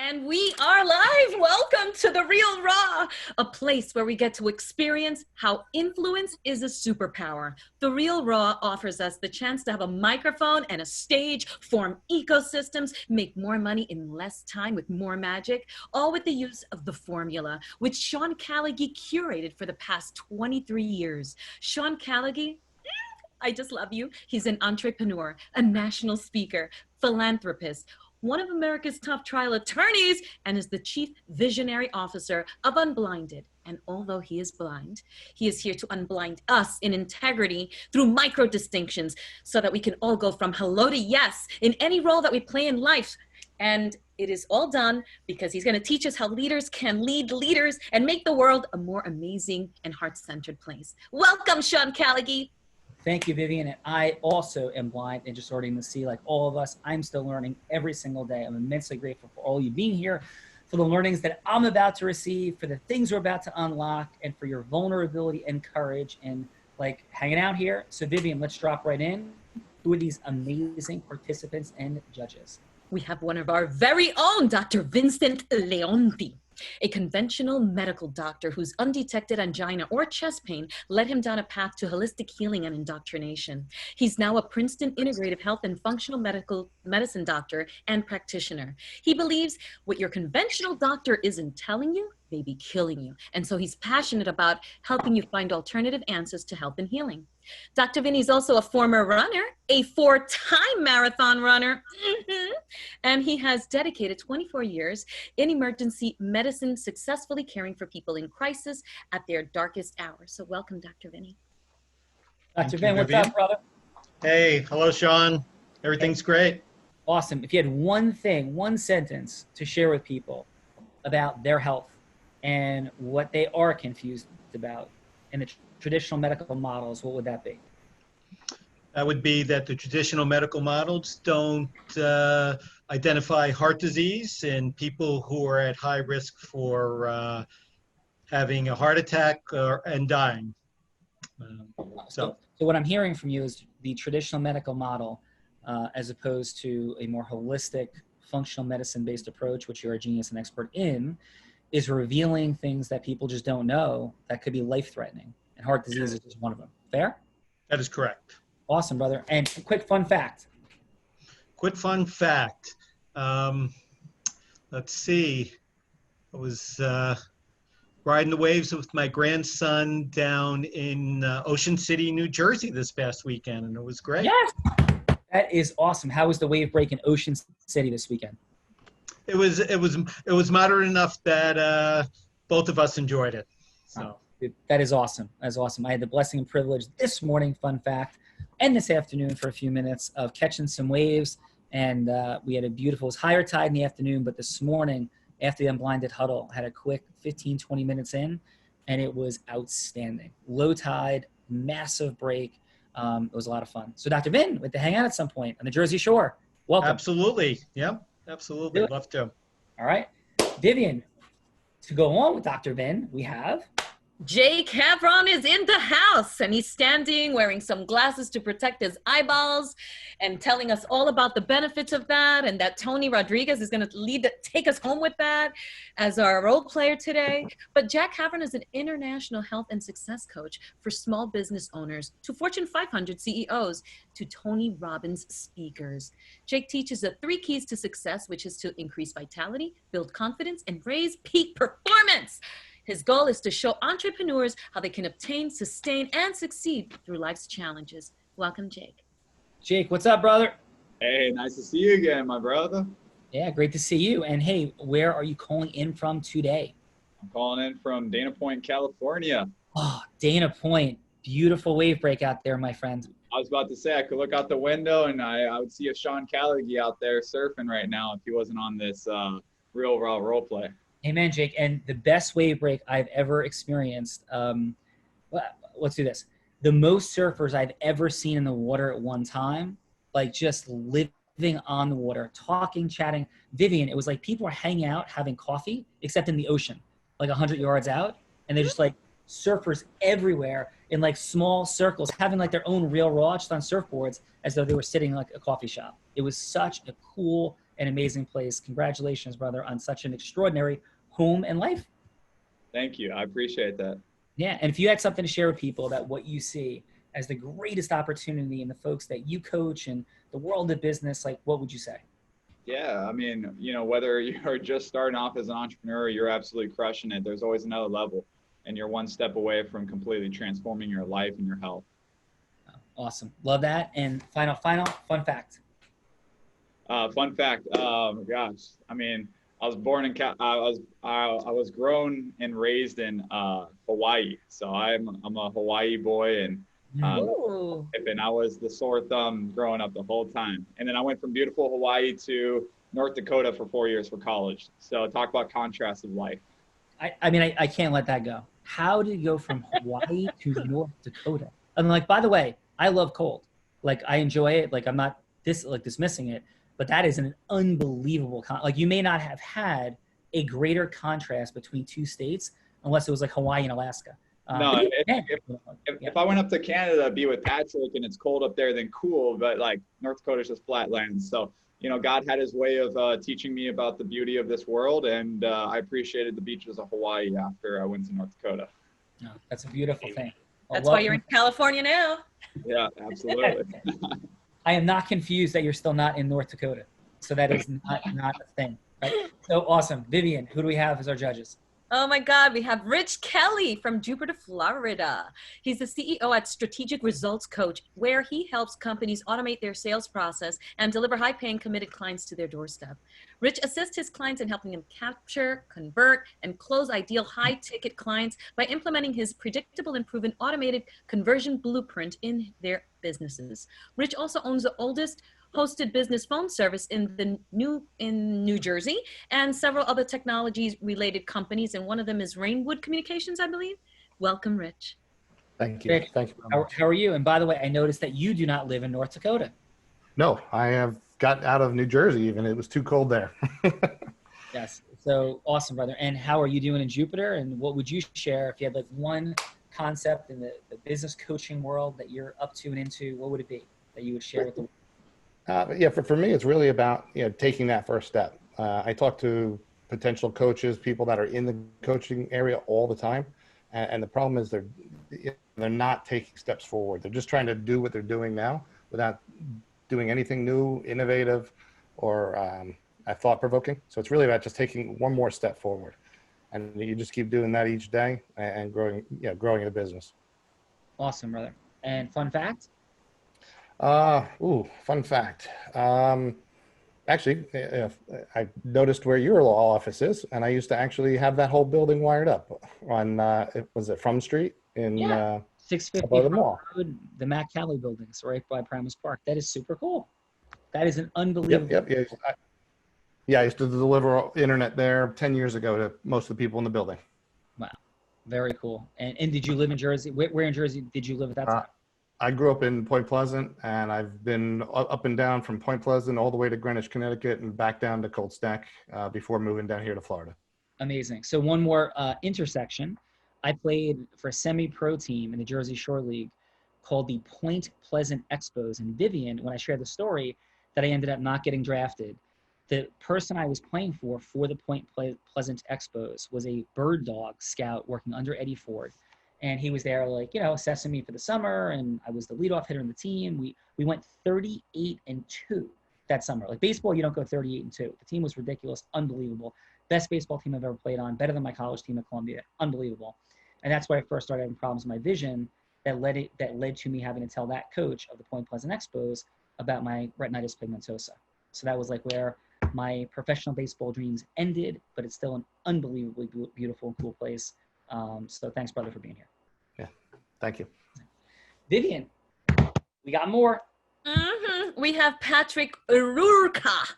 And we are live. Welcome to The Real Raw, a place where we get to experience how influence is a superpower. The Real Raw offers us the chance to have a microphone and a stage, form ecosystems, make more money in less time with more magic, all with the use of the formula, which Sean Callaghy curated for the past 23 years. Sean Callaghy, I just love you. He's an entrepreneur, a national speaker, philanthropist, one of America's top trial attorneys, and is the chief visionary officer of Unblinded. And although he is blind, he is here to unblind us in integrity through micro distinctions so that we can all go from hello to yes in any role that we play in life. And it is all done because he's going to teach us how leaders can lead leaders and make the world a more amazing and heart-centered place. Welcome, Sean Callaghy. Thank you, Vivian. And I also am blind and just starting to see, like all of us. I'm still learning every single day. I'm immensely grateful for all you being here, for the learnings that I'm about to receive, for the things we're about to unlock, and for your vulnerability and courage and like hanging out here. So Vivian, let's drop right in. Who are these amazing participants and judges? We have one of our very own Dr. Vincent Leonti, a conventional medical doctor whose undetected angina or chest pain led him down a path to holistic healing and indoctrination. He's now a Princeton Integrative Health and Functional Medicine doctor and practitioner. He believes what your conventional doctor isn't telling you, may be killing you. And so he's passionate about helping you find alternative answers to health and healing. Dr. Vinny's also a former runner, a 4-time marathon runner, and he has dedicated 24 years in emergency medicine, successfully caring for people in crisis at their darkest hours. So welcome, Dr. Vinny. Dr. Vin, what's up, brother? Hey, hello, Sean. Everything's great. Awesome. If you had one thing, one sentence to share with people about their health and what they are confused about in the traditional medical models, what would that be? That would be that the traditional medical models don't identify heart disease in people who are at high risk for having a heart attack and dying. So what I'm hearing from you is the traditional medical model, as opposed to a more holistic, functional medicine-based approach, which you're a genius and expert in, is revealing things that people just don't know that could be life-threatening. And heart disease is just one of them. Fair? That is correct. Awesome, brother. And a quick fun fact. Quick fun fact. Let's see. I was riding the waves with my grandson down in Ocean City, New Jersey this past weekend, and it was great. Yes! That is awesome. How was the wave break in Ocean City this weekend? It was moderate enough that both of us enjoyed it. So. That is awesome. That's awesome. I had the blessing and privilege this morning, fun fact, and this afternoon for a few minutes of catching some waves. And we had a beautiful, it was higher tide in the afternoon, but this morning after the Unblinded Huddle, had a quick 15, 20 minutes in, and it was outstanding. Low tide, massive break. It was a lot of fun. So Dr. Vin, with the hang out at some point on the Jersey Shore. Welcome. Absolutely. Yep. Absolutely. Love to. All right. Vivian, to go on with Dr. Vin, we have... Jake Havron is in the house, and he's standing wearing some glasses to protect his eyeballs and telling us all about the benefits of that, and that Tony Rodriguez is going to take us home with that as our role player today. But Jack Havron is an international health and success coach for small business owners, to Fortune 500 CEOs, to Tony Robbins speakers. Jake teaches the 3 keys to success, which is to increase vitality, build confidence, and raise peak performance. His goal is to show entrepreneurs how they can obtain, sustain, and succeed through life's challenges. Welcome, Jake. Jake, what's up, brother? Hey, nice to see you again, my brother. Yeah, great to see you. And hey, where are you calling in from today? I'm calling in from Dana Point, California. Oh, Dana Point. Beautiful wave break out there, my friend. I was about to say, I could look out the window and I would see a Sean Callaghy out there surfing right now if he wasn't on this Real Raw role play. Amen, Jake. And the best wave break I've ever experienced, let's do this. The most surfers I've ever seen in the water at one time, like just living on the water, talking, chatting. Vivian, it was like people were hanging out, having coffee, except in the ocean, like 100 yards out. And they're just like surfers everywhere in like small circles, having like their own Real Raw just on surfboards as though they were sitting in like a coffee shop. It was such a cool an amazing place. Congratulations, brother, on such an extraordinary home and life. Thank you. I appreciate that. Yeah, and if you had something to share with people about what you see as the greatest opportunity in the folks that you coach and the world of business, like what would you say? Yeah, I mean, whether you're just starting off as an entrepreneur, you're absolutely crushing it. There's always another level, and you're one step away from completely transforming your life and your health. Awesome. Love that. And final fun fact. Fun fact. Gosh, I mean, I was born in I was grown and raised in Hawaii, so I'm a Hawaii boy, and and I was the sore thumb growing up the whole time. And then I went from beautiful Hawaii to North Dakota for 4 years for college. So talk about contrast of life. I mean, I can't let that go. How did you go from Hawaii to North Dakota? And like, by the way, I love cold. Like, I enjoy it. Like, I'm not dismissing it, but that is an unbelievable like, you may not have had a greater contrast between two states unless it was like Hawaii and Alaska. No, if I went up to Canada, be with Patrick, and it's cold up there, then cool. But like North Dakota's just flat land. So, God had his way of teaching me about the beauty of this world. And I appreciated the beaches of Hawaii after I went to North Dakota. Oh, that's a beautiful thing. That's why you're in California now. Yeah, absolutely. I am not confused that you're still not in North Dakota. So that is not a thing. Right? So awesome. Vivian, who do we have as our judges? Oh my God, we have Rich Kelly from Jupiter, Florida. He's the CEO at Strategic Results Coach, where he helps companies automate their sales process and deliver high-paying, committed clients to their doorstep. Rich assists his clients in helping them capture, convert, and close ideal high-ticket clients by implementing his predictable and proven automated conversion blueprint in their businesses. Rich also owns the oldest hosted business phone service in New Jersey, and several other technologies related companies, and one of them is Rainwood Communications, I believe. Welcome, Rich. Thank you. Rich, thank you very much. How are you? And by the way, I noticed that you do not live in North Dakota. No, I have got out of New Jersey even. It was too cold there. Yes. So awesome, brother. And how are you doing in Jupiter? And what would you share if you had like one concept in the business coaching world that you're up to and into? What would it be that you would share with the world? Yeah, for me, it's really about taking that first step. I talk to potential coaches, people that are in the coaching area all the time, and the problem is they're not taking steps forward. They're just trying to do what they're doing now without doing anything new, innovative, or thought-provoking. So it's really about just taking one more step forward, and you just keep doing that each day and growing the business. Awesome, brother. And fun fact? Fun fact. Actually, I noticed where your law office is, and I used to actually have that whole building wired up on, was it From Street in 650 above the mall. Road, the Matt Cali buildings right by Primus Park. That is super cool. That is an unbelievable. Yep. I used to deliver internet there 10 years ago to most of the people in the building. Wow. Very cool. And did you live in Jersey? Where in Jersey did you live at that time? I grew up in Point Pleasant, and I've been up and down from Point Pleasant all the way to Greenwich, Connecticut, and back down to Cold Stack before moving down here to Florida. Amazing. So one more intersection. I played for a semi-pro team in the Jersey Shore League called the Point Pleasant Expos. And Vivian, when I shared the story that I ended up not getting drafted, the person I was playing for the Point Pleasant Expos was a bird dog scout working under Eddie Ford. And he was there, like, assessing me for the summer, and I was the leadoff hitter in the team. We went 38-2 that summer. Like, baseball, you don't go 38-2. The team was ridiculous, unbelievable. Best baseball team I've ever played on, better than my college team at Columbia, unbelievable. And that's where I first started having problems with my vision that led to me having to tell that coach of the Point Pleasant Expos about my retinitis pigmentosa. So that was like where my professional baseball dreams ended, but it's still an unbelievably beautiful and cool place. So thanks, brother, for being here. Yeah, thank you. Vivian, we got more. We have Patrick Ururka,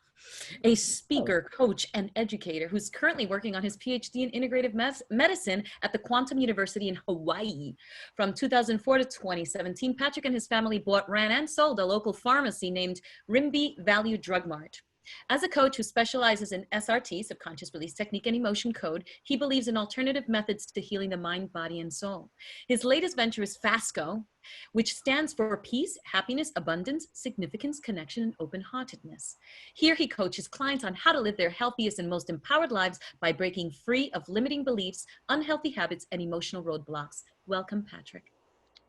a speaker, coach, and educator who's currently working on his PhD in integrative medicine at the Quantum University in Hawaii. From 2004 to 2017, Patrick and his family bought, ran, and sold a local pharmacy named Rimby Value Drug Mart. As a coach who specializes in SRT, subconscious release technique, and emotion code, he believes in alternative methods to healing the mind, body, and soul. His latest venture is FASCO, which stands for peace, happiness, abundance, significance, connection, and open-heartedness. Here he coaches clients on how to live their healthiest and most empowered lives by breaking free of limiting beliefs, unhealthy habits, and emotional roadblocks. Welcome, Patrick.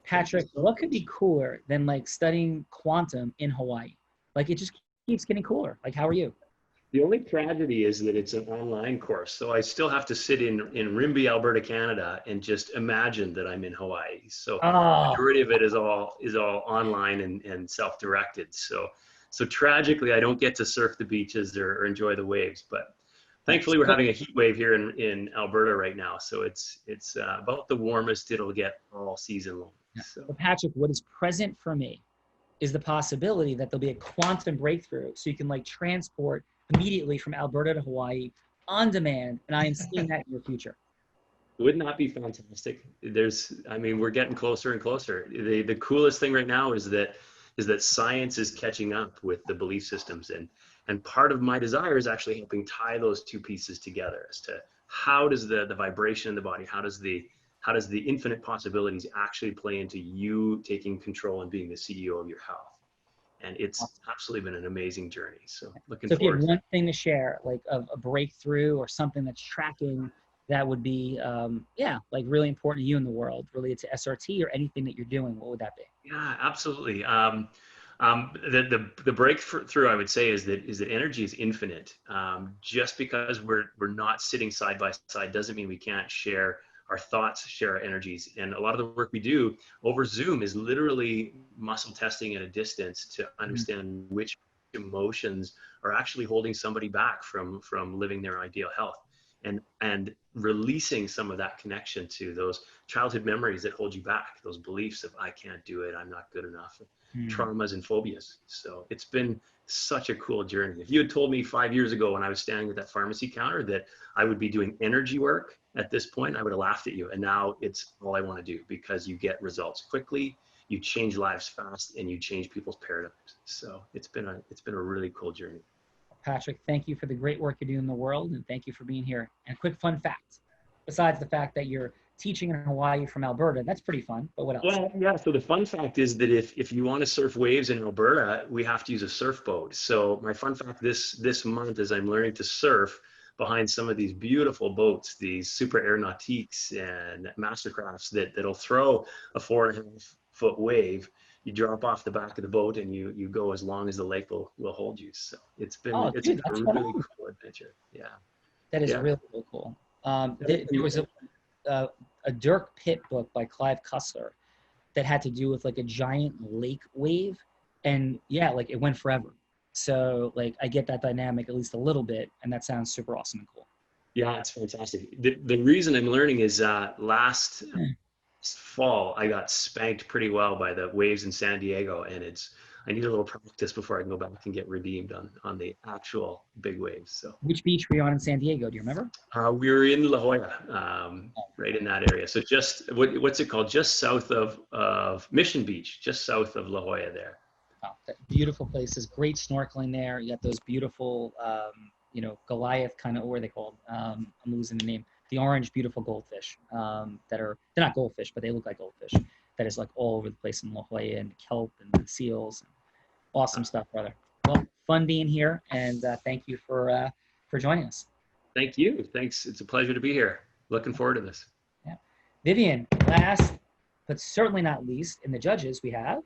Patrick, what could be cooler than like studying quantum in Hawaii? Like it just keeps getting cooler. Like, how are you? The only tragedy is that it's an online course. So I still have to sit in Rimby, Alberta, Canada, and just imagine that I'm in Hawaii. So the majority of it is all online and self-directed. So tragically, I don't get to surf the beaches or enjoy the waves. But thankfully, we're having a heat wave here in Alberta right now. So it's about the warmest it'll get all season long. So. Well, Patrick, what is present for me is the possibility that there'll be a quantum breakthrough, so you can like transport immediately from Alberta to Hawaii on demand, and I am seeing that in your future. Wouldn't that be fantastic? We're getting closer and closer. The coolest thing right now is that science is catching up with the belief systems, and part of my desire is actually helping tie those two pieces together as to how does the vibration in the body, how does the infinite possibilities actually play into you taking control and being the CEO of your health. And it's absolutely been an amazing journey. So looking forward. So if you have one thing to share, like a breakthrough or something that's tracking that would be, like really important to you in the world related to SRT or anything that you're doing, what would that be? Yeah, absolutely. The breakthrough I would say is that energy is infinite. Just because we're not sitting side by side doesn't mean we can't share our thoughts, share our energies. And a lot of the work we do over Zoom is literally muscle testing at a distance to understand which emotions are actually holding somebody back from living their ideal health, and releasing some of that connection to those childhood memories that hold you back, those beliefs of I can't do it, I'm not good enough, traumas and phobias. So it's been such a cool journey. If you had told me 5 years ago when I was standing at that pharmacy counter that I would be doing energy work at this point, I would have laughed at you. And now it's all I want to do, because you get results quickly, you change lives fast, and you change people's paradigms. So it's been a really cool journey. Patrick, thank you for the great work you do in the world, and thank you for being here. And a quick fun fact, besides the fact that you're teaching in Hawaii from Alberta, that's pretty fun, but what else? Well, yeah, so the fun fact is that if you want to surf waves in Alberta, we have to use a surf boat. So my fun fact this month is I'm learning to surf behind some of these beautiful boats, these super aeronautiques and mastercrafts that'll throw a 4.5 foot wave. You drop off the back of the boat and you go as long as the lake will hold you. So it's been a really cool adventure. Yeah. That is really, really cool. There was a Dirk Pitt book by Clive Cussler that had to do with like a giant lake wave, and like it went forever. So like I get that dynamic at least a little bit, and that sounds super awesome and cool. Yeah, it's fantastic. The reason I'm learning is last fall I got spanked pretty well by the waves in San Diego, and I need a little practice before I can go back and get redeemed on the actual big waves. So which beach were you on in San Diego? Do you remember? We were in La Jolla, right in that area. So just what's it called? Just south of Mission Beach, just south of La Jolla there. Oh, beautiful places, great snorkeling there. You got those beautiful, Goliath kind of, what are they called? I'm losing the name. The orange, beautiful goldfish they're not goldfish, but they look like goldfish. That is like all over the place in La Jolla, and kelp and seals. Awesome stuff, brother. Well, fun being here, and thank you for joining us. Thank you. Thanks. It's a pleasure to be here. Looking forward to this. Yeah. Vivian, last but certainly not least, in the judges we have.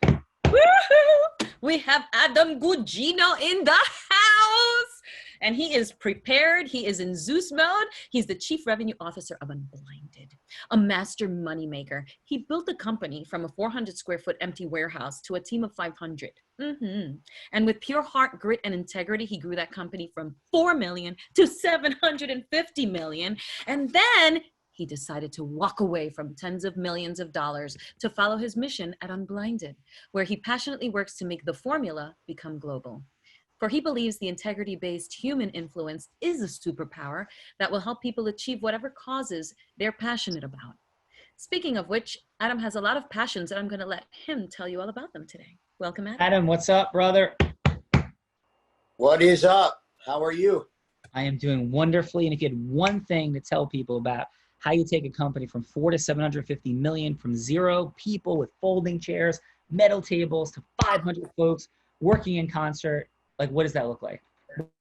Woo-hoo! We have Adam Gugino in the house, and he is prepared. He is in Zeus mode. He's the Chief Revenue Officer of Unblinded, a master moneymaker. He built the company from a 400 square foot empty warehouse to a team of 500. And with pure heart, grit, and integrity, he grew that company from 4 million to 750 million. And then he decided to walk away from tens of millions of dollars to follow his mission at Unblinded, where he passionately works to make the formula become global. For he believes the integrity-based human influence is a superpower that will help people achieve whatever causes they're passionate about. Speaking of which, Adam has a lot of passions, and I'm going to let him tell you all about them today. Welcome, Adam. Adam, what's up, brother? What is up? How are you? I am doing wonderfully. And if you had one thing to tell people about how you take a company from 4 to 750 million, from 0 people with folding chairs, metal tables, to 500 folks working in concert, like what does that look like?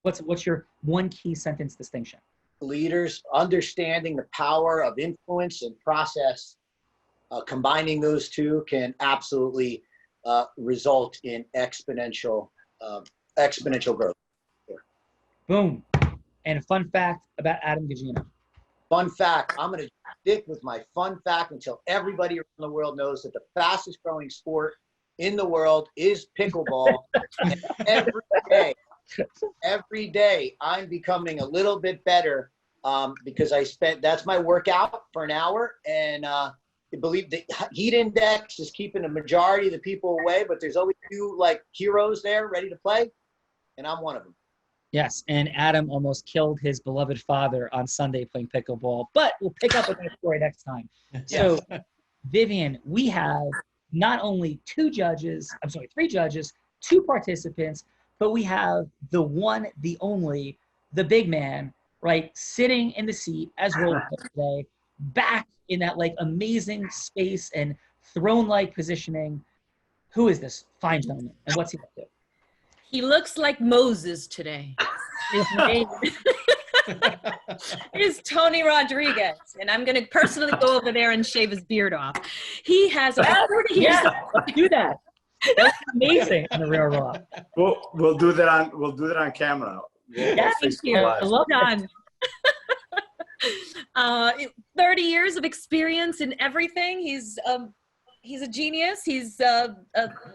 What's your one key sentence distinction? Leaders understanding the power of influence and process, combining those two can absolutely result in exponential growth. Boom. And a fun fact about Adam Gugino. Fun fact, I'm going to stick with my fun fact until everybody around the world knows that the fastest growing sport in the world is pickleball. And every day I'm becoming a little bit better because that's my workout for an hour. And I believe the heat index is keeping the majority of the people away, but there's always few like heroes there ready to play. And I'm one of them. Yes, and Adam almost killed his beloved father on Sunday playing pickleball, but we'll pick up with that story next time. So, Vivian, we have not only 3 judges, 2 participants, but we have the one, the only, the big man, right, sitting in the seat as Roleplay today, back in that like amazing space and throne-like positioning. Who is this fine gentleman, and what's he up to? He looks like Moses today. His name is Tony Rodriguez, and I'm going to personally go over there and shave his beard off. He has over 30 years. Yeah, let's do that. That's amazing on the Real Raw. We'll do that on camera. Yeah, Thank you. I love that. 30 years of experience in everything. He's a genius. He's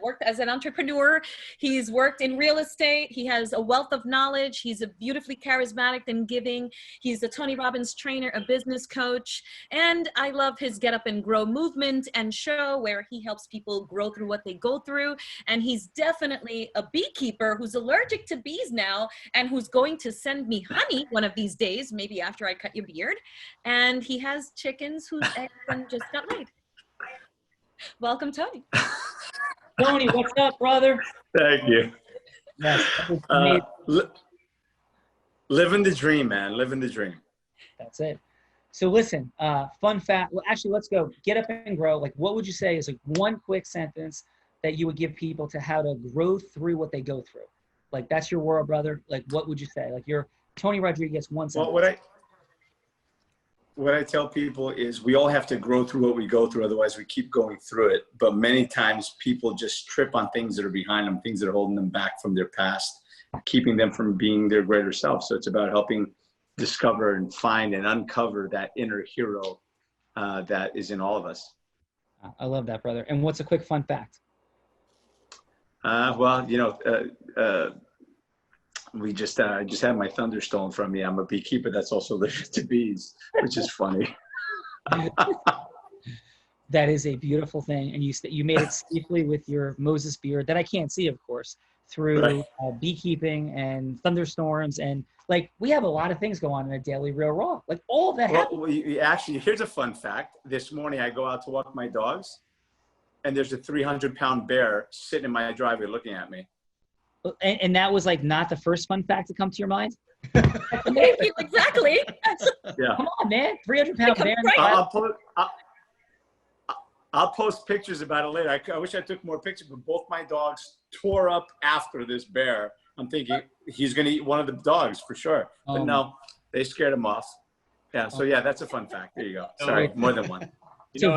worked as an entrepreneur. He's worked in real estate. He has a wealth of knowledge. He's a beautifully charismatic and giving. He's a Tony Robbins trainer, a business coach. And I love his Get Up and Grow movement and show where he helps people grow through what they go through. And he's definitely a beekeeper who's allergic to bees now and who's going to send me honey one of these days, maybe after I cut your beard. And he has chickens whose eggs just got laid. Welcome, Tony. Tony, what's up, brother? Thank you. Yes, Living the dream, man. Living the dream. that's it. So listen, fun fact. Well, actually, let's go. Get Up and Grow. Like, what would you say is like one quick sentence that you would give people to how to grow through what they go through? Like, that's your world, brother. Like, what would you say? Like, you're Tony Rodriguez, one sentence. Well, what I tell people is we all have to grow through what we go through. Otherwise, we keep going through it. But many times people just trip on things that are behind them, things that are holding them back from their past, keeping them from being their greater self. So it's about helping discover and find and uncover that inner hero that is in all of us. I love that, brother. And what's a quick fun fact? We just had my thunder stolen from me. I'm a beekeeper that's also allergic to bees, which is funny. That is a beautiful thing. And you made it safely with your Moses beard that I can't see, of course, through beekeeping and thunderstorms. And like, we have a lot of things go on in a daily Real Raw. Like all of that happens. Well, actually, here's a fun fact. This morning I go out to walk my dogs and there's a 300-pound bear sitting in my driveway looking at me. And that was like not the first fun fact to come to your mind? Thank you, exactly. Yeah. Come on, man. 300-pound bear. I'll post pictures about it later. I wish I took more pictures, but both my dogs tore up after this bear. I'm thinking he's going to eat one of the dogs for sure. But no, they scared him off. Yeah, so yeah, that's a fun fact. There you go. Sorry, more than one. You know,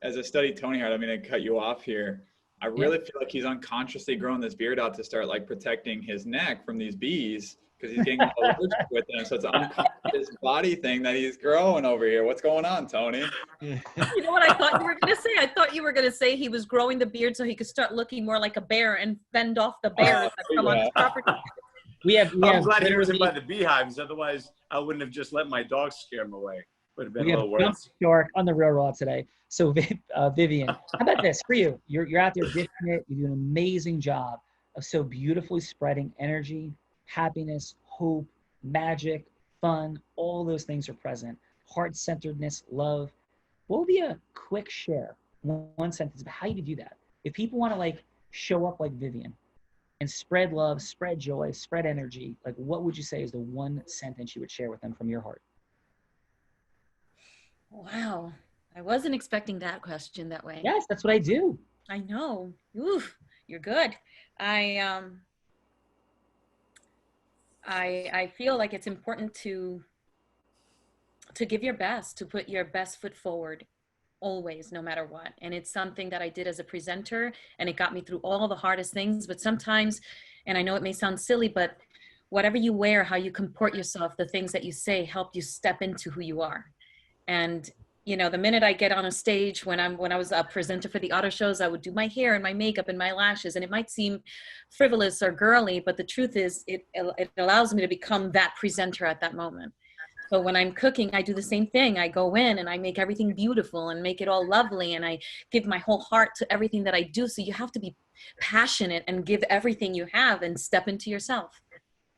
as I study Tony Hart, I'm going to cut you off here. I really feel like he's unconsciously growing this beard out to start like protecting his neck from these bees because he's getting allergic with them. So it's an unconscious body thing that he's growing over here. What's going on, Tony? You know what I thought you were going to say? I thought you were going to say he was growing the beard so he could start looking more like a bear and fend off the bears that come on his property. I'm glad he wasn't by the beehives. Otherwise, I wouldn't have just let my dogs scare him away. Would have been a little worse. Shark on the Real Raw today. So Vivian, how about this for you? You're out there gifting it. You do an amazing job of so beautifully spreading energy, happiness, hope, magic, fun. All those things are present. Heart-centeredness, love. What would be a quick share, one sentence about how you do that? If people want to like show up like Vivian. and spread love, spread joy, spread energy, like what would you say is the one sentence you would share with them from your heart? Wow. I wasn't expecting that question that way. Yes, that's what I do. I know. Oof, you're good. I um I feel like it's important to give your best, to put your best foot forward always, no matter what. And it's something that I did as a presenter, and it got me through all the hardest things. But sometimes, and I know it may sound silly, but whatever you wear, how you comport yourself, the things that you say help you step into who you are. And you know, the minute I get on a stage, when I was a presenter for the auto shows, I would do my hair and my makeup and my lashes, and it might seem frivolous or girly, but the truth is it allows me to become that presenter at that moment. So when I'm cooking, I do the same thing. I go in and I make everything beautiful and make it all lovely, and I give my whole heart to everything that I do. So you have to be passionate and give everything you have and step into yourself.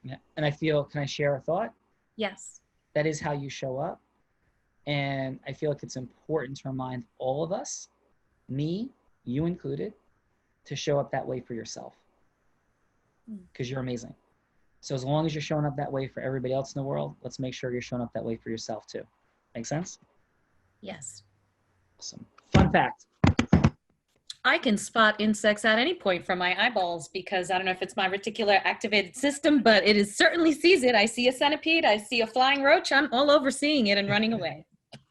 Yeah. And I feel, can I share a thought? Yes. That is how you show up. And I feel like it's important to remind all of us, me, you included, to show up that way for yourself. Because you're amazing. So as long as you're showing up that way for everybody else in the world, let's make sure you're showing up that way for yourself too. Make sense? Yes. Awesome. Fun fact. I can spot insects at any point from my eyeballs, because I don't know if it's my reticular activated system, but it is certainly sees it. I see a centipede, I see a flying roach, I'm all over seeing it and running away.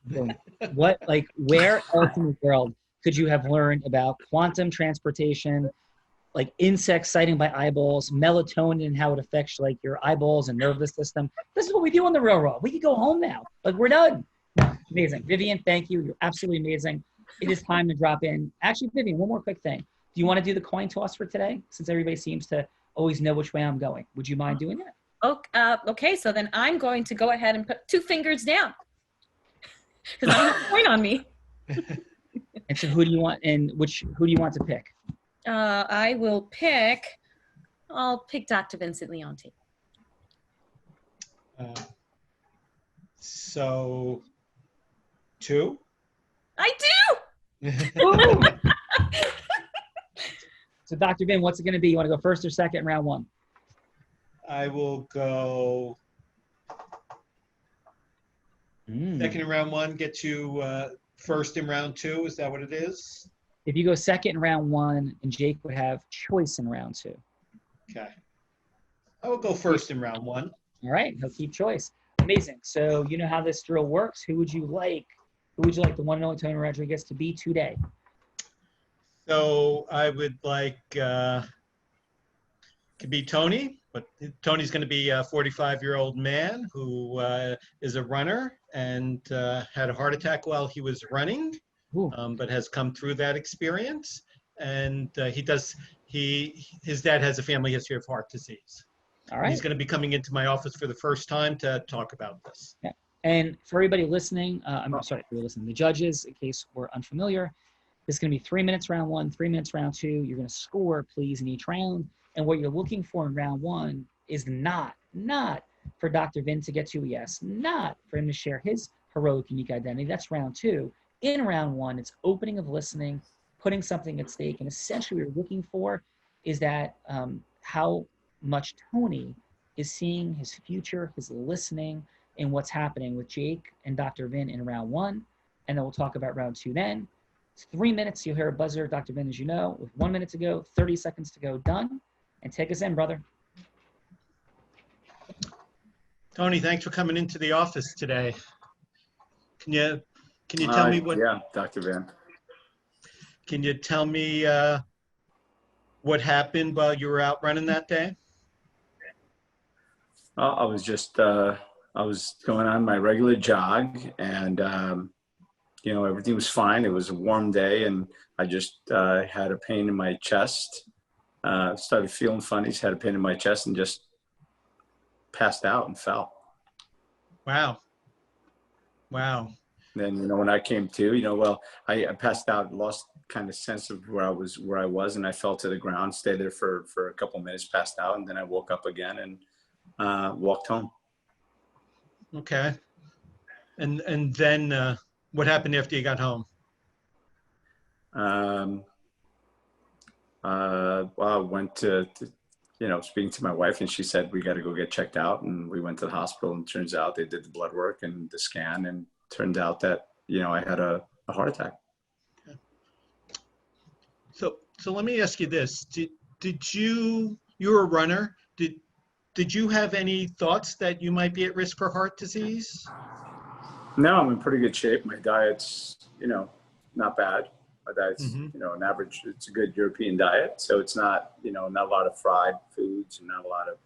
Boom. What, like, where else in the world could you have learned about quantum transportation, like insects sighting by eyeballs, melatonin and how it affects like your eyeballs and nervous system? This is what we do on the Real Raw. We can go home now. Like, we're done. Amazing. Vivian, thank you. You're absolutely amazing. It is time to drop in. Actually, Vivian, one more quick thing. Do you want to do the coin toss for today? Since everybody seems to always know which way I'm going. Would you mind doing that? Okay, so then I'm going to go ahead and put 2 fingers down, because I don't have a coin on me. And so who do you want, and who do you want to pick? I'll pick Dr. Vincent Leonti. So 2. I do! So Dr. Vin, what's it going to be? You want to go first or second in round 1? I will go second in round 1, get you first in round 2. Is that what it is? If you go second in round 1, and Jake would have choice in round 2. Okay. I will go first in round 1. All right, he'll keep choice. Amazing. So you know how this drill works. Who would you like the one and only Tony Rodriguez to be today? So I would like could be Tony, but Tony's going to be a 45-year-old man who is a runner and had a heart attack while he was running, but has come through that experience. And his dad has a family history of heart disease. All right. He's going to be coming into my office for the first time to talk about this. Yeah. And for everybody listening, I'm sorry for listening, the judges, in case we're unfamiliar, this is going to be 3 minutes round 1, 3 minutes round 2. You're going to score, please, in each round. And what you're looking for in round 1 is not for Dr. Vin to get to a yes, not for him to share his heroic, unique identity. That's round 2. In round 1, it's opening of listening, putting something at stake. And essentially what you're looking for is that how much Tony is seeing his future, his listening, and what's happening with Jake and Dr. Vin in round 1. And then we'll talk about round 2 then. It's 3 minutes. You'll hear a buzzer, Dr. Vin, as you know, with 1 minute to go, 30 seconds to go, done. And take us in, brother. Tony, thanks for coming into the office today. Can you tell me what? Yeah, Dr. Vin. Can you tell me what happened while you were out running that day? I was just I was going on my regular jog, and everything was fine. It was a warm day, and I just had a pain in my chest. Started feeling funny. Just had a pain in my chest and just passed out and fell. Wow. Then when I came to, I passed out, lost kind of sense of where I was, and I fell to the ground, stayed there for a couple of minutes, passed out, and then I woke up again and walked home. Okay. And then what happened after you got home? I went to speaking to my wife, and she said, we got to go get checked out. And we went to the hospital, and it turns out they did the blood work and the scan, and turned out that, I had a heart attack. So let me ask you this. You're a runner. Did you have any thoughts that you might be at risk for heart disease? No, I'm in pretty good shape. My diet's, not bad. My diet's, an average, it's a good European diet. So it's not, not a lot of fried foods and not a lot of,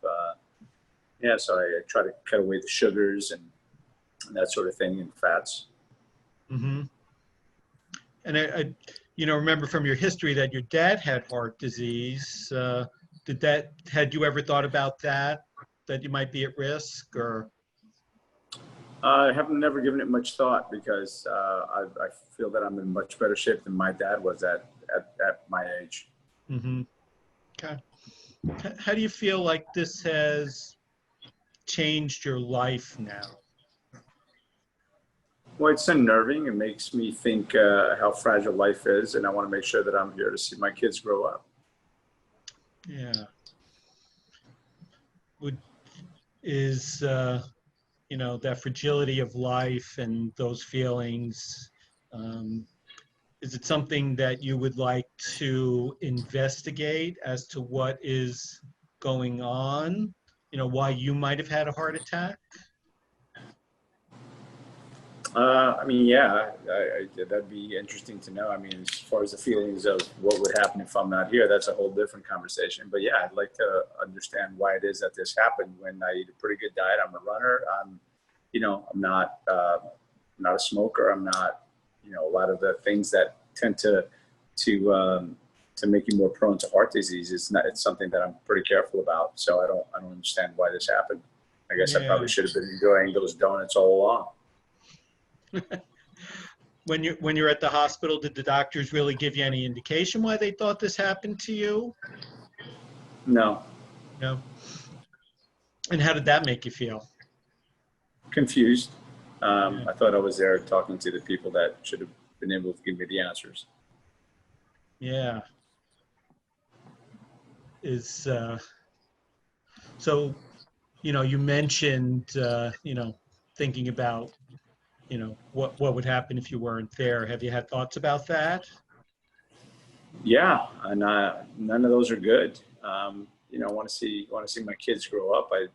so I try to cut away the sugars and that sort of thing and fats. Mm-hmm. And I remember from your history that your dad had heart disease. Had you ever thought about that you might be at risk, or? I have never given it much thought because I feel that I'm in much better shape than my dad was at my age. Mm-hmm. Okay. How do you feel like this has changed your life now? Well, it's unnerving. It makes me think how fragile life is, and I want to make sure that I'm here to see my kids grow up. Yeah. That fragility of life and those feelings, is it something that you would like to investigate as to what is going on? Why you might have had a heart attack? Yeah, that'd be interesting to know. I mean, as far as the feelings of what would happen if I'm not here, that's a whole different conversation. But yeah, I'd like to understand why it is that this happened when I eat a pretty good diet. I'm a runner. I'm not a smoker. I'm not, a lot of the things that tend to make you more prone to heart disease. It's something that I'm pretty careful about. So I don't understand why this happened. I guess I probably should have been enjoying those donuts all along. When you're at the hospital, did the doctors really give you any indication why they thought this happened to you? No. No. And how did that make you feel? Confused. I thought I was there talking to the people that should have been able to give me the answers. Yeah. So, you mentioned, thinking about, what would happen if you weren't there. Have you had thoughts about that? Yeah, and none of those are good. I want to see my kids grow up. I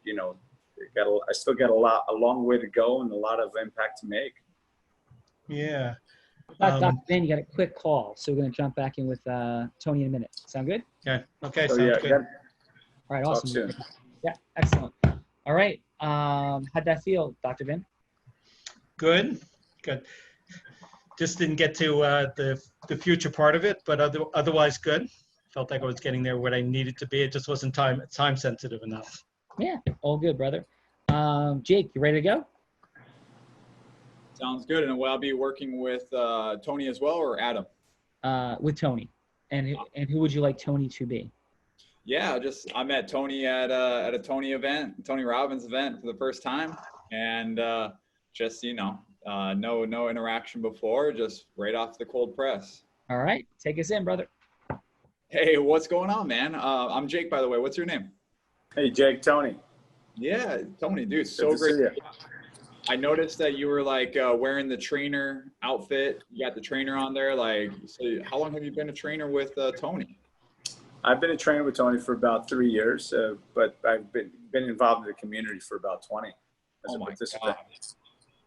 still got a long way to go and a lot of impact to make. Yeah. Dr. Ben, you got a quick call, so we're going to jump back in with Tony in a minute. Sound good? Okay. So, Sounds good. All right, talk awesome. Soon. Yeah, excellent. All right, how'd that feel, Dr. Ben? Good. Just didn't get to the future part of it, but otherwise good. Felt like I was getting there where I needed to be. It just wasn't time sensitive enough. Yeah, all good, brother. Jake, you ready to go? Sounds good. And will I be working with Tony as well, or Adam? With Tony. And who would you like Tony to be? Yeah, I met Tony at a Tony Robbins event for the first time, and no interaction before, just right off the cold press. All right, take us in, brother. Hey, what's going on, man? I'm Jake, by the way. What's your name? Hey, Jake, Tony. Yeah, Tony, dude, so Good to great. see you. I noticed that you were wearing the trainer outfit. You got the trainer on there. So how long have you been a trainer with Tony? I've been a trainer with Tony for about 3 years, but I've been involved in the community for about 20 as a participant.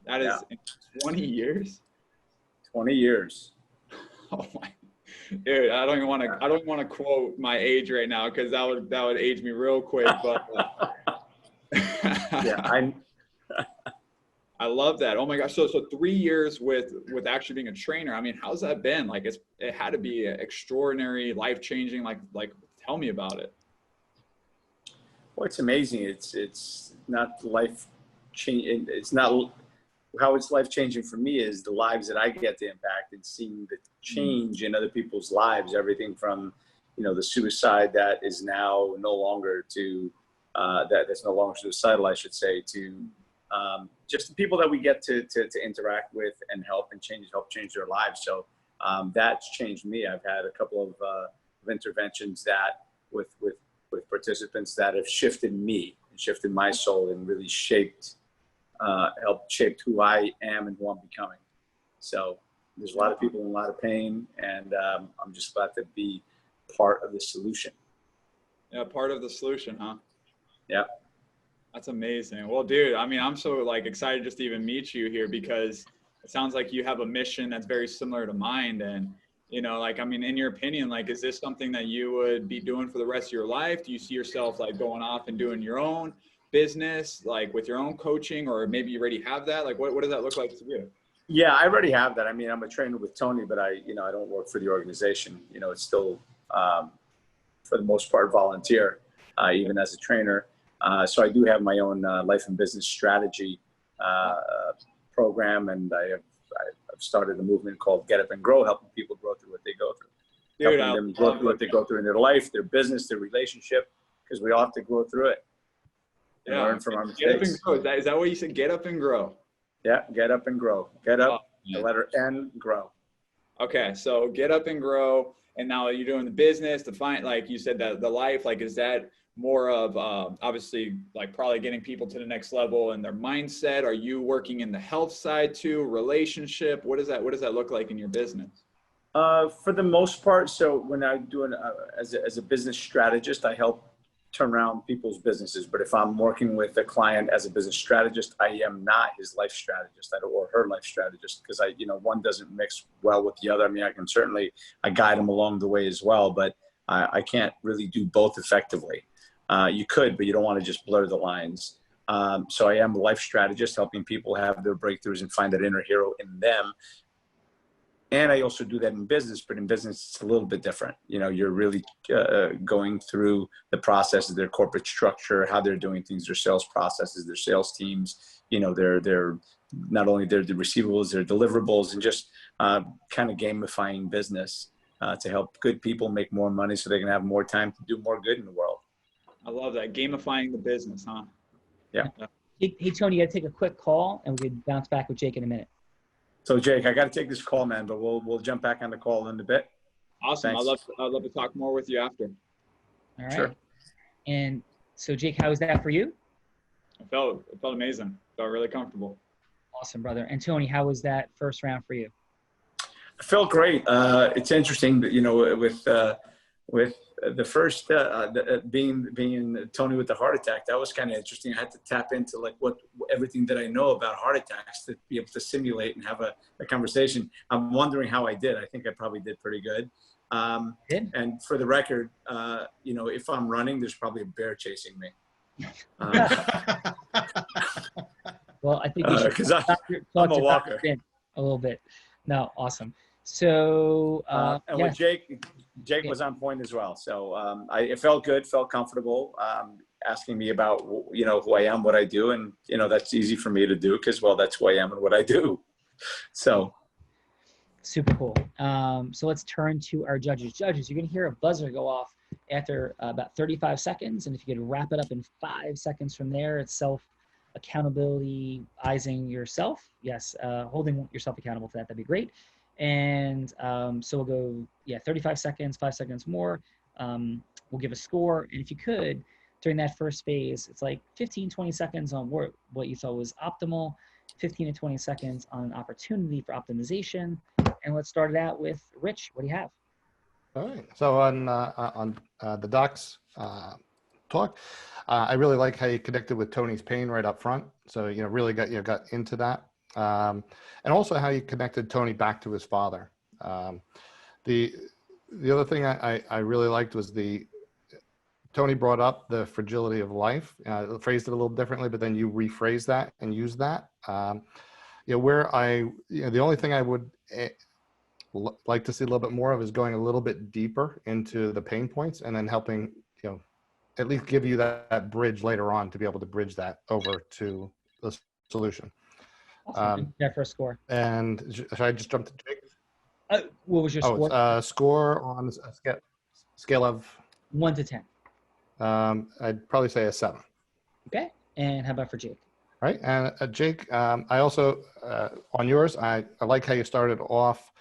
God. That is 20 years? 20 years. Oh my, dude, I don't even want to quote my age right now, because that would age me real quick. But yeah, I love that. Oh my gosh. So 3 years with actually being a trainer. I mean, how's that been? It had to be extraordinary, life-changing. Tell me about it. Well, it's amazing. It's not life-changing. It's not how it's life-changing for me is the lives that I get to impact and seeing the change in other people's lives. Everything from, the suicide that is now no longer that's no longer suicidal, I should say, to just the people that we get to interact with and help change their lives. So that's changed me. I've had a couple of interventions that with with participants that have shifted me and shifted my soul and really helped shape who I am and who I'm becoming. So there's a lot of people in a lot of pain, and I'm just glad to be part of the solution. Yeah, part of the solution, huh? Yeah. That's amazing. Well, dude, I mean, I'm so like excited just to even meet you here, because it sounds like you have a mission that's very similar to mine. And, you know, like, I mean, in your opinion, like, is this something that you would be doing for the rest of your life? Do you see yourself like going off and doing your own business, like with your own coaching, or maybe you already have that? Like, what does that look like to you? Yeah, I already have that. I mean, I'm a trainer with Tony, but I don't work for the organization. You know, it's still, for the most part, volunteer, even as a trainer. So I do have my own life and business strategy program, and I've started a movement called Get Up and Grow, helping people grow through what they go through. Dude, helping them grow through what they go through in their life, their business, their relationship, because we all have to grow through it and learn from our Get up mistakes. and grow. Is that what you said? Get up and grow. Yeah, get up and grow. Get up, Yeah. the letter N, grow. Okay, so get up and grow. And now you're doing the business, to find, like you said, that the life, like, is that more of obviously like probably getting people to the next level in their mindset? Are you working in the health side too, relationship? What does that look like in your business? For the most part, so when I'm doing as a business strategist, I help turn around people's businesses. But if I'm working with a client as a business strategist, I am not his life strategist or her life strategist, because one doesn't mix well with the other. I mean, I guide them along the way as well, but I can't really do both effectively. You could, but you don't want to just blur the lines. So I am a life strategist, helping people have their breakthroughs and find that inner hero in them. And I also do that in business, but in business, it's a little bit different. You know, you're really going through the process of their corporate structure, how they're doing things, their sales processes, their sales teams, their not only their receivables, their deliverables, and just kind of gamifying business to help good people make more money so they can have more time to do more good in the world. I love that. Gamifying the business, huh? Yeah. Hey, Tony, you got to take a quick call, and we can bounce back with Jake in a minute. So Jake, I got to take this call, man, but we'll jump back on the call in a bit. Awesome. Thanks. I'd love to talk more with you after. All right. Sure. And so, Jake, how was that for you? It felt amazing. Felt really comfortable. Awesome, brother. And Tony, how was that first round for you? It felt great. It's interesting that, with the first being Tony with the heart attack, that was kind of interesting. I had to tap into like everything that I know about heart attacks to be able to simulate and have a conversation. I'm wondering how I did. I think I probably did pretty good. And for the record, if I'm running, there's probably a bear chasing me. Well, I think you should because I'm a walker. A little bit. No, awesome. So, and yes. with Jake was on point as well. So it felt good, felt comfortable, asking me about, who I am, what I do. And, that's easy for me to do because, well, that's who I am and what I do. So. Super cool. So let's turn to our judges. Judges, you're going to hear a buzzer go off after about 35 seconds. And if you could wrap it up in 5 seconds from there, it's self-accountability-izing yourself. Yes, holding yourself accountable to that, that'd be great. And so we'll go, 35 seconds, 5 seconds more. We'll give a score. And if you could, during that first phase, it's like 15, 20 seconds on what you thought was optimal, 15 to 20 seconds on an opportunity for optimization. And let's start it out with Rich. What do you have? All right. So on the docs talk, I really like how you connected with Tony's pain right up front. So, really got into that. And also how you connected Tony back to his father. The other thing I really liked was Tony brought up the fragility of life, phrased it a little differently, but then you rephrased that and used that. The only thing I would like to see a little bit more of is going a little bit deeper into the pain points and then helping, at least give you that bridge later on to be able to bridge that over to the solution. Awesome. That first score. And should I just jump to Jake? What was your score? Score on a scale of 1 to 10. I'd probably say a 7. Okay. And how about for Jake? All right. And Jake, I also, on yours, I like how you started off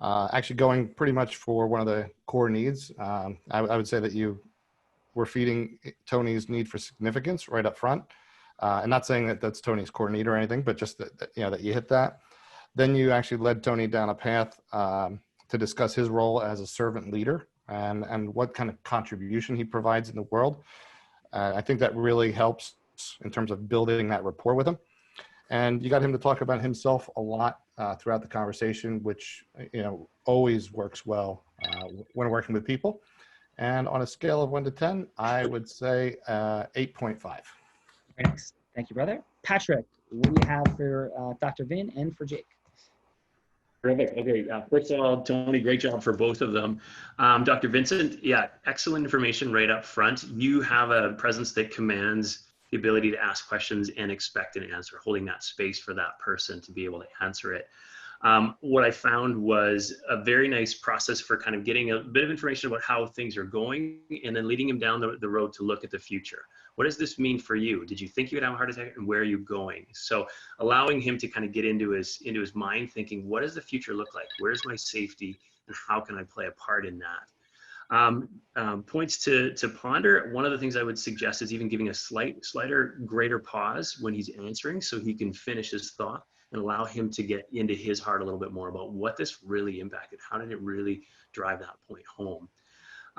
actually going pretty much for one of the core needs. I would say that you we're feeding Tony's need for significance right up front. And not saying that that's Tony's core need or anything, but just that you hit that. Then you actually led Tony down a path to discuss his role as a servant leader and what kind of contribution he provides in the world. I think that really helps in terms of building that rapport with him. And you got him to talk about himself a lot throughout the conversation, which always works well when working with people. And on a scale of 1 to 10, I would say 8.5. Thanks. Thank you, brother. Patrick, what do you have for Dr. Vin and for Jake? Terrific. Okay. First of all, Tony, great job for both of them. Dr. Vincent, yeah, excellent information right up front. You have a presence that commands the ability to ask questions and expect an answer, holding that space for that person to be able to answer it. What I found was a very nice process for kind of getting a bit of information about how things are going and then leading him down the road to look at the future. What does this mean for you? Did you think you would have a heart attack, and where are you going? So allowing him to kind of get into his mind thinking, what does the future look like? Where's my safety, and how can I play a part in that? Points to ponder. One of the things I would suggest is even giving a slighter, greater pause when he's answering so he can finish his thought and allow him to get into his heart a little bit more about what this really impacted. How did it really drive that point home?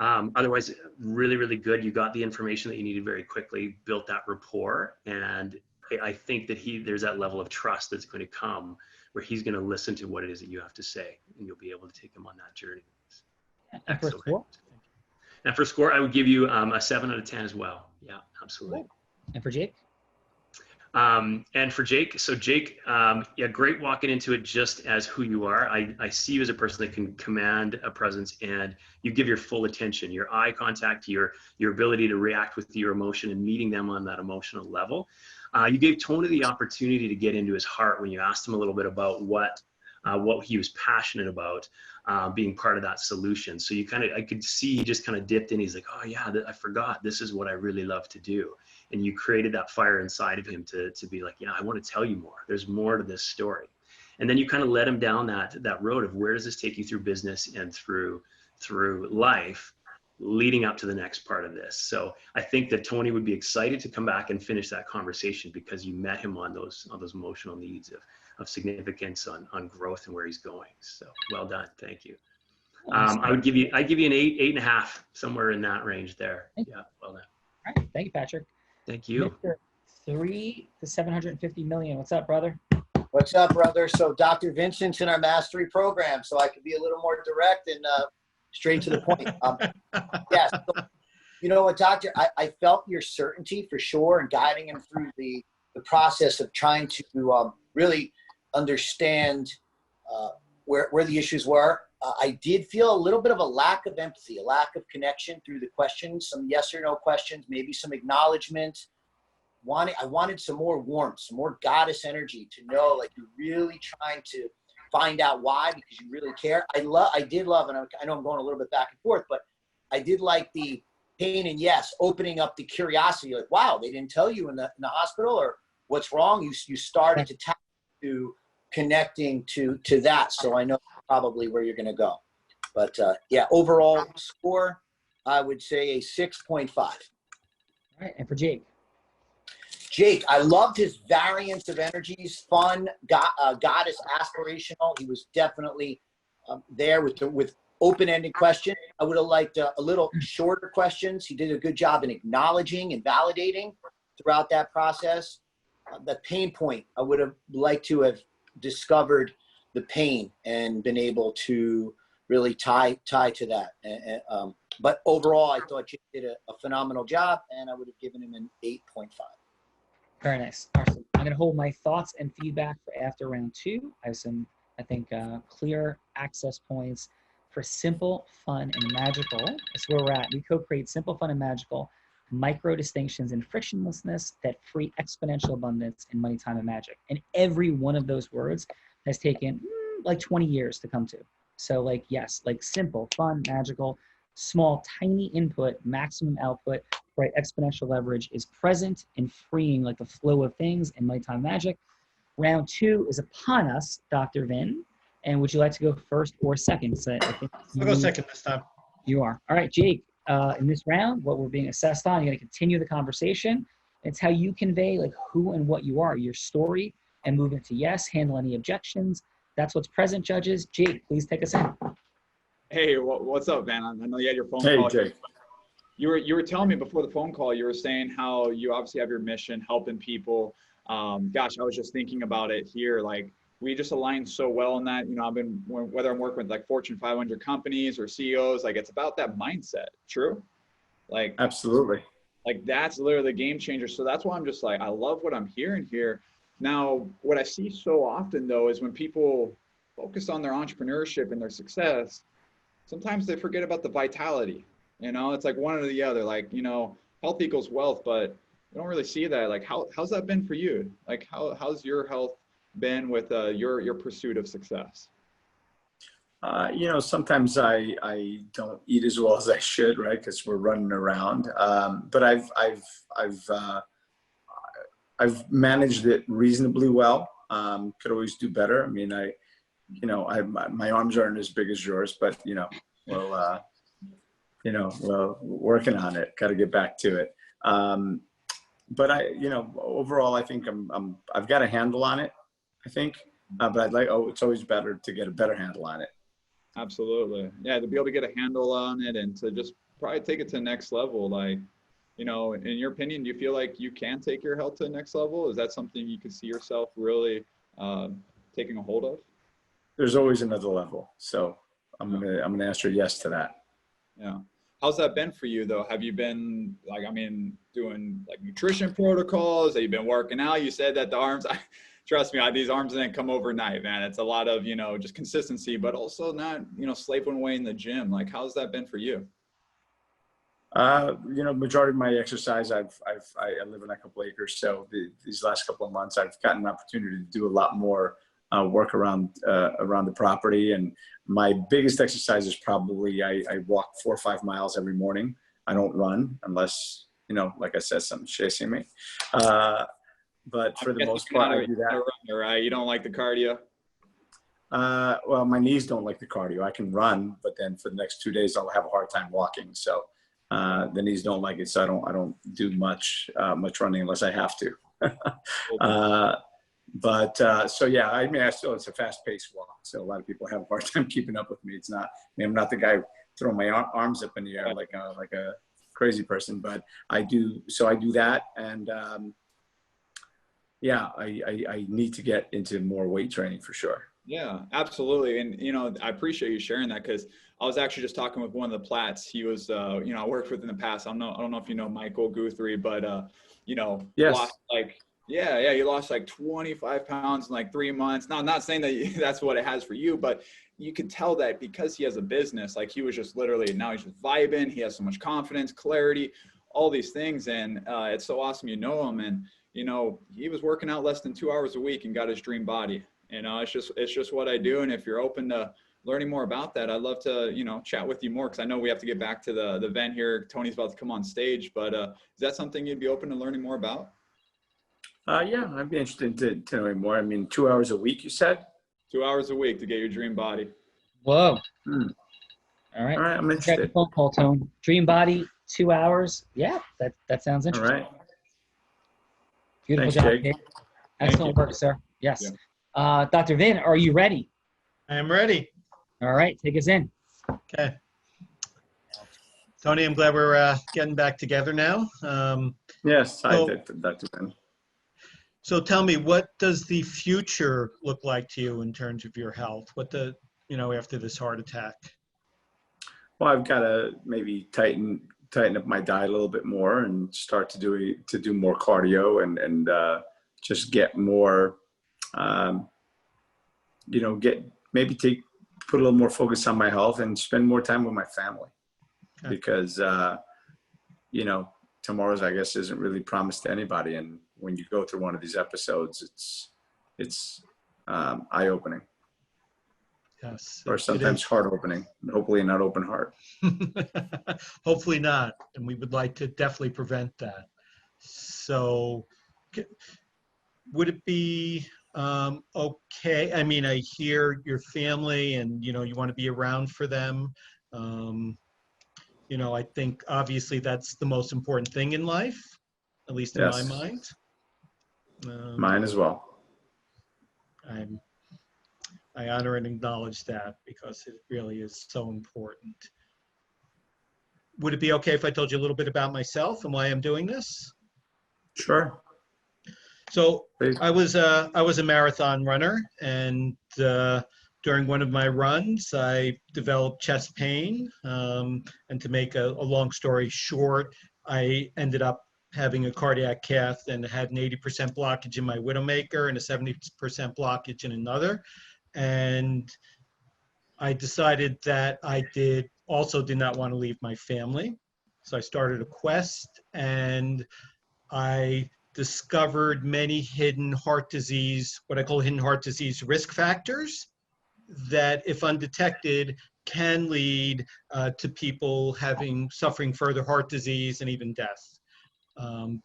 Otherwise, really, really good. You got the information that you needed very quickly, built that rapport. And I think that there's that level of trust that's going to come where he's going to listen to what it is that you have to say, and you'll be able to take him on that journey. And for score? And for score, I would give you a 7 out of 10 as well. Yeah, absolutely. And for Jake? And for Jake, so Jake, yeah, great walking into it just as who you are. I see you as a person that can command a presence, and you give your full attention, your eye contact, your ability to react with your emotion and meeting them on that emotional level. You gave Tony the opportunity to get into his heart when you asked him a little bit about what he was passionate about, being part of that solution. So I could see he just kind of dipped in. He's like, oh yeah, I forgot. This is what I really love to do. And you created that fire inside of him to be like, yeah, I want to tell you more. There's more to this story. And then you kind of led him down that road of where does this take you through business and through life, leading up to the next part of this. So I think that Tony would be excited to come back and finish that conversation because you met him on those emotional needs of significance, on growth and where he's going. So well done. Thank you. I'd give you an 8.5, somewhere in that range there. Yeah, well done. All right. Thank you, Patrick. Thank you. Mr. 3 to 750 million. What's up, brother? What's up, brother? So Dr. Vincent's in our mastery program, so I could be a little more direct and straight to the point. Yes. So, you know what, Doctor? I felt your certainty for sure and guiding him through the process of trying to really understand where the issues were. I did feel a little bit of a lack of empathy, a lack of connection through the questions, some yes or no questions, maybe some acknowledgement. I wanted some more warmth, some more goddess energy to know, like, you're really trying to find out why, because you really care. I did love, and I know I'm going a little bit back and forth, but I did like the pain and yes, opening up the curiosity, like, wow, they didn't tell you in the hospital, or what's wrong? You started to tap to connecting to that. So I know probably where you're going to go. But yeah, overall score, I would say a 6.5. All right. And for Jake? Jake, I loved his variance of energies, fun, goddess, aspirational. He was definitely there with open-ended questions. I would have liked a little shorter questions. He did a good job in acknowledging and validating throughout that process. The pain point, I would have liked to have discovered the pain and been able to really tie to that. But overall, I thought Jake did a phenomenal job, and I would have given him an 8.5. Very nice. Awesome. I'm going to hold my thoughts and feedback for after round 2. I have some, I think, clear access points for simple, fun, and magical. That's where we're at. We co-create simple, fun, and magical micro distinctions and frictionlessness that free exponential abundance in money, time, and magic. And every one of those words has taken like 20 years to come to. So like, yes, like simple, fun, magical, small, tiny input, maximum output, right? Exponential leverage is present in freeing like the flow of things in money, time, magic. Round 2 is upon us, Dr. Vin. And would you like to go first or second? So I think I'll go second this time. You are. All right, Jake. in this round, what we're being assessed on. You're going to continue the conversation. It's how you convey like who and what you are, your story, and move into yes, handle any objections. That's what's present, judges. Jake, please take us in. Hey, what's up, man? I know you had your phone Hey, call. Jake. You were telling me before the phone call, you were saying how you obviously have your mission, helping people. Gosh, I was just thinking about it here. Like, we just align so well in that. You know, whether I'm working with like Fortune 500 companies or CEOs, like it's about that mindset. True? Like, Absolutely. like that's literally the game changer. So that's why I'm just like, I love what I'm hearing here. Now, what I see so often though is when people focus on their entrepreneurship and their success, sometimes they forget about the vitality. You know, it's like one or the other. Like, you know, health equals wealth, but you don't really see that. Like, how's that been for you? Like, how's your health been with your pursuit of success? You know, sometimes I don't eat as well as I should, right? Because we're running around. But I've managed it reasonably well. Could always do better. I mean, my arms aren't as big as yours, but well, working on it. Got to get back to it. But overall, I think I've got a handle on it. I think, but it's always better to get a better handle on it. Absolutely. Yeah, to be able to get a handle on it and to just probably take it to the next level. Like, you know, in your opinion, do you feel like you can take your health to the next level? Is that something you could see yourself really taking a hold of? There's always another level. So I'm gonna answer yes to that. Yeah. How's that been for you though? Have you been doing like nutrition protocols? Have you been working out? You said that the arms, trust me, these arms didn't come overnight, man. It's a lot of, just consistency, but also not, slaving away in the gym. Like, how's that been for you? Majority of my exercise, I live in a couple acres. So these last couple of months, I've gotten an opportunity to do a lot more work around the property. And my biggest exercise is probably I walk 4 or 5 miles every morning. I don't run unless, like I said, something's chasing me. But for the most part, I do that. Right? You don't like the cardio? Well, my knees don't like the cardio. I can run, but then for the next 2 days, I'll have a hard time walking. So the knees don't like it. So I don't do much running unless I have to. So yeah, I mean, it's a fast-paced walk. So a lot of people have a hard time keeping up with me. It's not, I'm not the guy throwing my arms up in the air like a crazy person, but I do. So I do that, and I need to get into more weight training for sure. Yeah, absolutely. And, I appreciate you sharing that because I was actually just talking with one of the Platts. He was, I worked with in the past. I don't know if you know Michael Guthrie, but, Yes. lost he lost like 25 pounds in like 3 months. Now, I'm not saying that that's what it has for you, but you could tell that because he has a business, like he was just literally, now he's just vibing. He has so much confidence, clarity, all these things. And it's so awesome. You know him. And, he was working out less than 2 hours a week and got his dream body. It's just what I do. And if you're open to learning more about that, I'd love to, chat with you more. Cause I know we have to get back to the event here. Tony's about to come on stage, but is that something you'd be open to learning more about? Yeah, I'd be interested to know more. I mean, 2 hours a week, you said? 2 hours a week to get your dream body. Whoa. Hmm. All right. All right, I'm Grab the interested. phone call, Tone. Dream body, 2 hours. Yeah, that sounds All interesting. right. Beautiful Thanks, job, Jake. Jake. Excellent work, sir. Yes. Yeah. Dr. Vin, are you ready? I am ready. All right, take us in. Okay. Tony, I'm glad we're getting back together now. Yes, I did, Dr. Ben. So tell me, what does the future look like to you in terms of your health? After this heart attack? Well, I've got to maybe tighten up my diet a little bit more and start to do more cardio and just get more, put a little more focus on my health and spend more time with my family. Okay. Because, tomorrow's, I guess, isn't really promised to anybody. And when you go through one of these episodes, it's eye-opening. Yes. Or sometimes heart-opening, hopefully not open heart. Hopefully not. And we would like to definitely prevent that. So would it be okay? I mean, I hear your family and, you want to be around for them. You know, I think obviously that's the most important thing in life, at least in my Yes. mind. Mine as well. I honor and acknowledge that because it really is so important. Would it be okay if I told you a little bit about myself and why I'm doing this? Sure. So Please. I was a marathon runner, and during one of my runs, I developed chest pain. And to make a long story short, I ended up having a cardiac cath and had an 80% blockage in my widowmaker and a 70% blockage in another. And I decided that I did not want to leave my family. So I started a quest, and I discovered many hidden heart disease, what I call hidden heart disease risk factors that, if undetected, can lead to people suffering further heart disease and even death.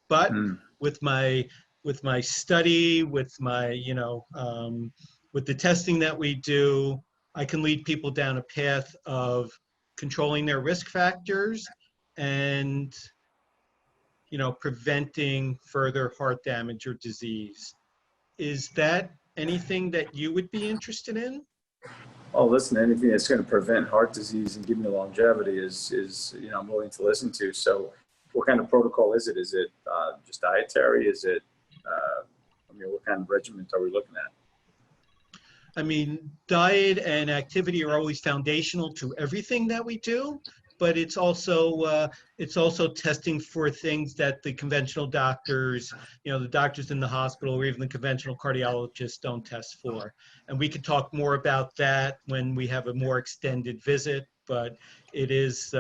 But with my study, with my, with the testing that we do, I can lead people down a path of controlling their risk factors and, preventing further heart damage or disease. Is that anything that you would be interested in? Oh, listen, anything that's going to prevent heart disease and give me longevity is I'm willing to listen to. So what kind of protocol is it? Is it just dietary? Is it, what kind of regimen are we looking at? I mean, diet and activity are always foundational to everything that we do, but it's also testing for things that the conventional doctors, the doctors in the hospital or even the conventional cardiologists don't test for. And we could talk more about that when we have a more extended visit, but it is,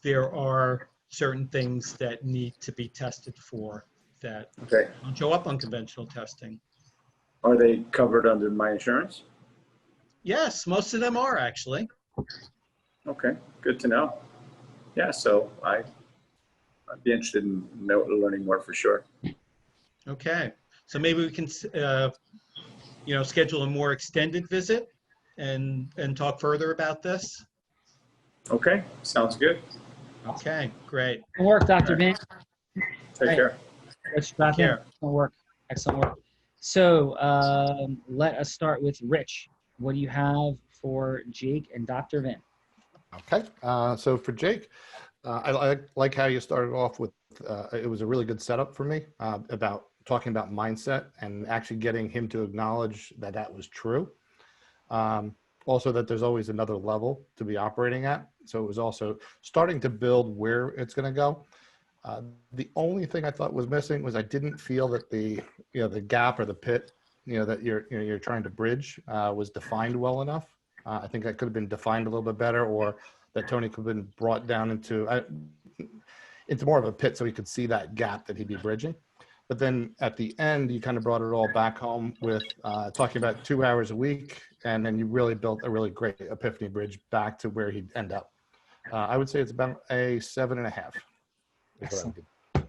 there are certain things that need to be tested for that don't show up on conventional testing. Are they covered under my insurance? Yes, most of them are actually. Okay, good to know. Yeah, so I'd be interested in learning more for sure. Okay, so maybe we can, schedule a more extended visit and talk further about this. Okay, sounds good. Okay, great. Good work, Dr. Van. Take care. Let's drop in. care. Excellent work. Excellent work. So let us start with Rich. What do you have for Jake and Dr. Vin? Okay, so for Jake, I like how you started off with, it was a really good setup for me about talking about mindset and actually getting him to acknowledge that that was true. Also that there's always another level to be operating at. So it was also starting to build where it's going to go. The only thing I thought was missing was I didn't feel that the gap or the pit, that you're trying to bridge was defined well enough. I think that could have been defined a little bit better, or that Tony could have been brought down into more of a pit so he could see that gap that he'd be bridging. But then at the end, you kind of brought it all back home with talking about 2 hours a week, and then you really built a really great epiphany bridge back to where he'd end up. I would say it's about a 7.5. Excellent. All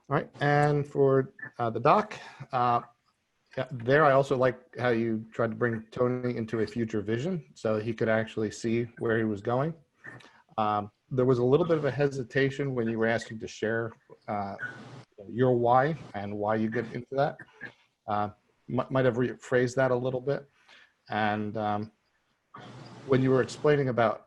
right, and for the doc, there I also like how you tried to bring Tony into a future vision so he could actually see where he was going. There was a little bit of a hesitation when you were asking to share your why and why you get into that. Might have rephrased that a little bit. And when you were explaining about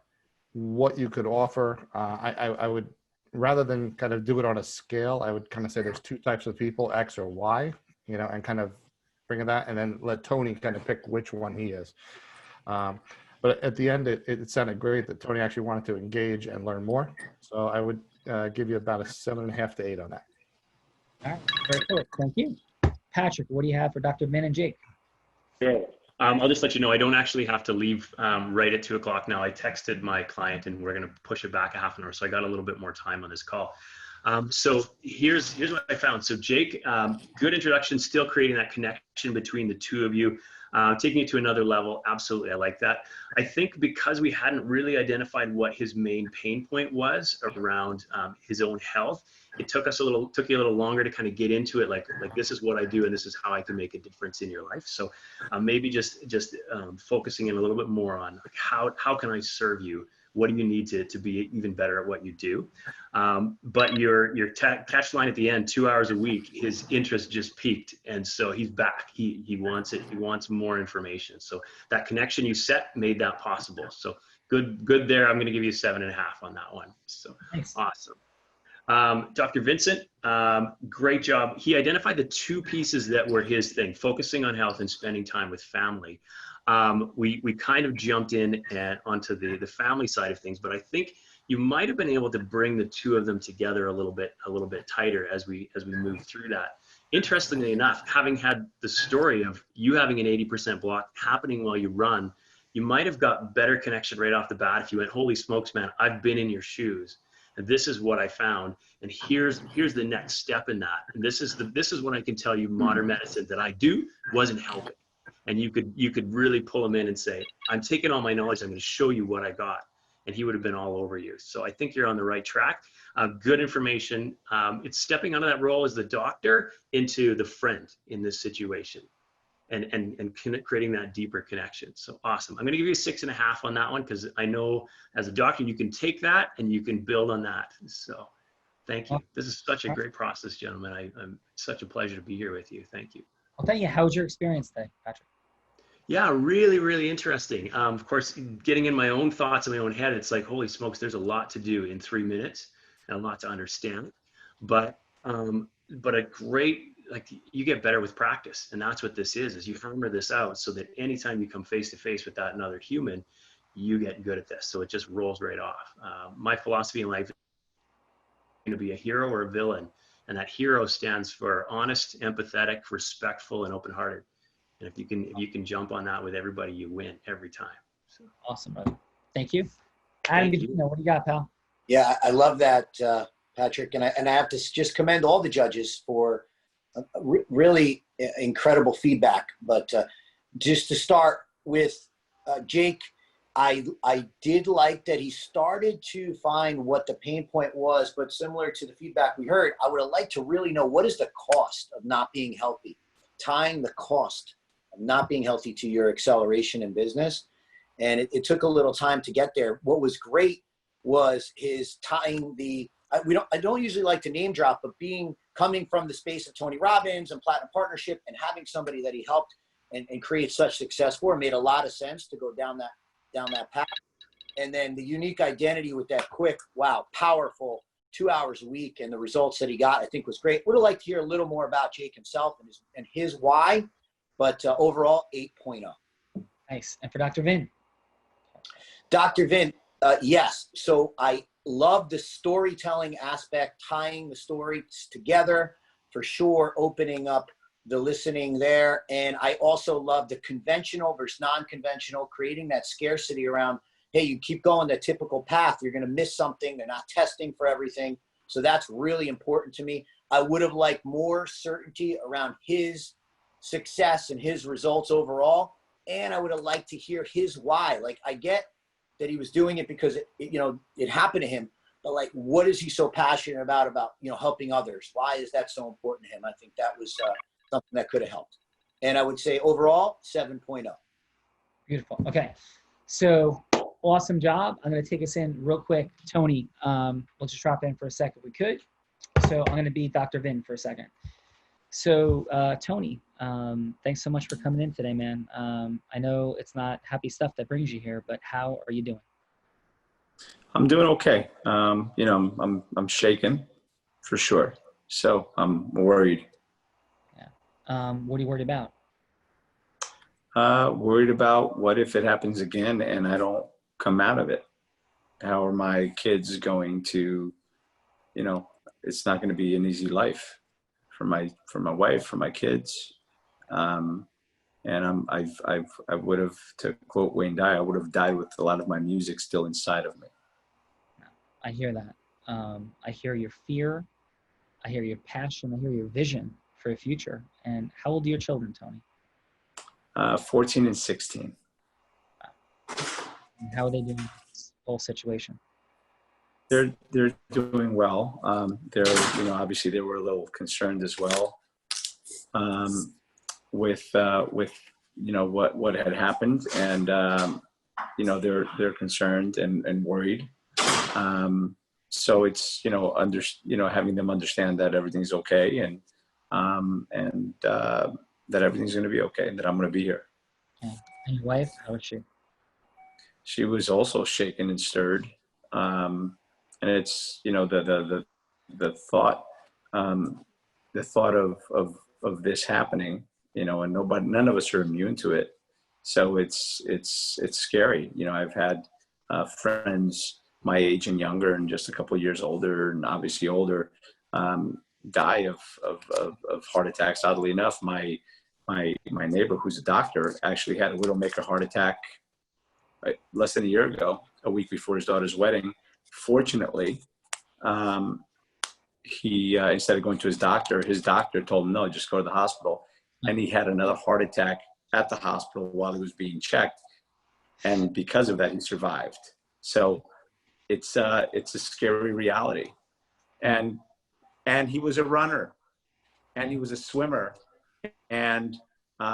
what you could offer, I would, rather than kind of do it on a scale, I would kind of say there's 2 types of people, X or Y, and kind of bring that, and then let Tony kind of pick which one he is. But at the end, it sounded great that Tony actually wanted to engage and learn more. So I would give you about a 7.5 to 8 on that. All right, very good. Thank you. Patrick, what do you have for Dr. Vin and Jake? Sure. I'll just let you know, I don't actually have to leave right at 2 o'clock now. I texted my client and we're going to push it back a half an hour. So I got a little bit more time on this call. So here's what I found. So Jake, good introduction, still creating that connection between the two of you, taking it to another level. Absolutely. I like that. I think because we hadn't really identified what his main pain point was around his own health, it took you a little longer to kind of get into it. Like this is what I do and this is how I can make a difference in your life. So maybe just focusing in a little bit more on like how can I serve you What do you need to be even better at what you do? But your catch line at the end, 2 hours a week, his interest just peaked. And so he's back. He wants it. He wants more information. So that connection you set made that possible. So good there. I'm going to give you a 7.5 on that one. So Nice. awesome. Dr. Vincent, great job. He identified the two pieces that were his thing, focusing on health and spending time with family. We kind of jumped in onto the family side of things, but I think you might have been able to bring the two of them together a little bit tighter as we move through that. Interestingly enough, having had the story of you having an 80% block happening while you run, you might have got better connection right off the bat if you went, holy smokes, man, I've been in your shoes. And this is what I found, and here's the next step in that. And this is what I can tell you, modern medicine that I do wasn't helping. And you could really pull him in and say, I'm taking all my knowledge, I'm going to show you what I got. And he would have been all over you. So I think you're on the right track. Good information. It's stepping out of that role as the doctor into the friend in this situation, and creating that deeper connection. So awesome. I'm going to give you a 6.5 on that one, because I know as a doctor, you can take that and you can build on that. So thank you. This is such a great process, gentlemen. I'm such a pleasure to be here with you. Thank you. I'll tell you, how was your experience today, Patrick? Yeah, really, really interesting. Of course, getting in my own thoughts in my own head, it's like, holy smokes, there's a lot to do in 3 minutes and a lot to understand. But a great, like, you get better with practice, and that's what this is you hammer this out so that anytime you come face to face with that another human, you get good at this. So it just rolls right off. My philosophy in life is going to be a hero or a villain, and that hero stands for honest, empathetic, respectful, and open-hearted. And if you can jump on that with everybody, you win every time. So. Awesome, brother. Thank you. Adam, what do you got, pal? Yeah, I love that, Patrick, and I have to just commend all the judges for really incredible feedback. But just to start with Jake, I did like that he started to find what the pain point was, but similar to the feedback we heard, I would have liked to really know, what is the cost of not being healthy? Tying the cost of not being healthy to your acceleration in business. And it took a little time to get there. What was great was his tying I don't usually like to name drop, but coming from the space of Tony Robbins and Platinum Partnership, and having somebody that he helped and create such success for made a lot of sense to go down that path. And then the unique identity with that quick, powerful 2 hours a week, and the results that he got, I think was great. Would have liked to hear a little more about Jake himself and his why, but overall 8.0. Nice. And for Dr. Vin? Dr. Vin, yes. So I love the storytelling aspect, tying the stories together, for sure, opening up the listening there. And I also love the conventional versus non-conventional, creating that scarcity around, hey, you keep going the typical path, you're going to miss something. They're not testing for everything. So that's really important to me. I would have liked more certainty around his success and his results overall. And I would have liked to hear his why. Like, I get that he was doing it because it happened to him, but like, what is he so passionate about, helping others? Why is that so important to him? I think that was something that could have helped. And I would say overall 7.0. Beautiful. Okay. So awesome job. I'm going to take us in real quick. Tony, we'll just drop in for a second if we could. So I'm going to be Dr. Vin for a second. So Tony, thanks so much for coming in today, man. I know it's not happy stuff that brings you here, but how are you doing? I'm doing okay. I'm shaken for sure. So I'm worried. Yeah. What are you worried about? Worried about what if it happens again and I don't come out of it? How are my kids going to, it's not going to be an easy life for my wife, for my kids. And I would have, to quote Wayne Dyer, I would have died with a lot of my music still inside of me. I hear that. I hear your fear. I hear your passion. I hear your vision for the future. And how old are your children, Tony? 14 and 16. And how are they doing in this whole situation? They're doing well. Obviously they were a little concerned as well with what had happened, and you know, they're concerned and worried. So it's, you know, having them understand that everything's okay, and that everything's going to be okay, and that I'm going to be here. Yeah. And your wife, how was she? She was also shaken and stirred. And it's, you know, the thought, the thought of this happening, you know, and none of us are immune to it. So it's scary. You know, I've had friends my age and younger, and just a couple of years older, and obviously older, die of heart attacks. Oddly enough, my neighbor, who's a doctor, actually had a widowmaker heart attack less than a year ago, a week before his daughter's wedding. Fortunately, he instead of going to his doctor told him, no, just go to the hospital. And he had another heart attack at the hospital while he was being checked, and because of that, he survived. So it's a scary reality. And he was a runner, and he was a swimmer, and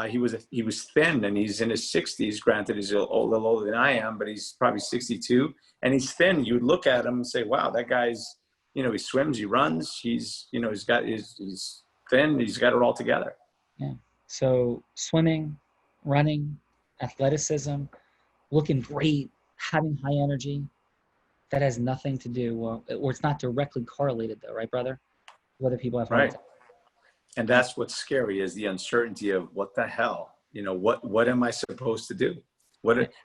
he was thin, and he's in his 60s. Granted, he's a little older than I am, but he's probably 62, and he's thin. You would look at him and say, wow, that guy's, you know, he swims, he runs, he's thin, he's got it all together. Yeah. So swimming, running, athleticism, looking great, having high energy, that has nothing to do, or it's not directly correlated though, right, brother? Whether people have heart Right. attacks. And that's what's scary, is the uncertainty of what the hell, you know, what am I supposed to do?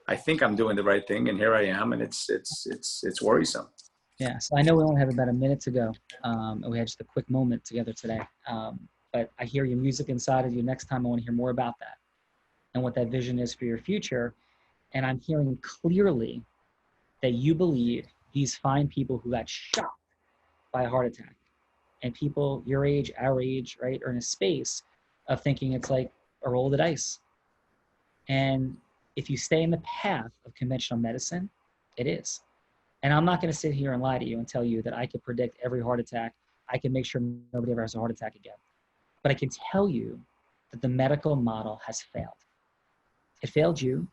I think I'm doing the right thing, and here I am, and it's worrisome. Yeah, so I know we only have about a minute to go, and we had just a quick moment together today. But I hear your music inside of you. Next time I want to hear more about that and what that vision is for your future. And I'm hearing clearly that you believe these fine people who got shocked by a heart attack, and people your age, our age, right, are in a space of thinking it's like a roll of the dice. And if you stay in the path of conventional medicine, it is. And I'm not going to sit here and lie to you and tell you that I could predict every heart attack. I can make sure nobody ever has a heart attack again. But I can tell you that the medical model has failed. It failed you,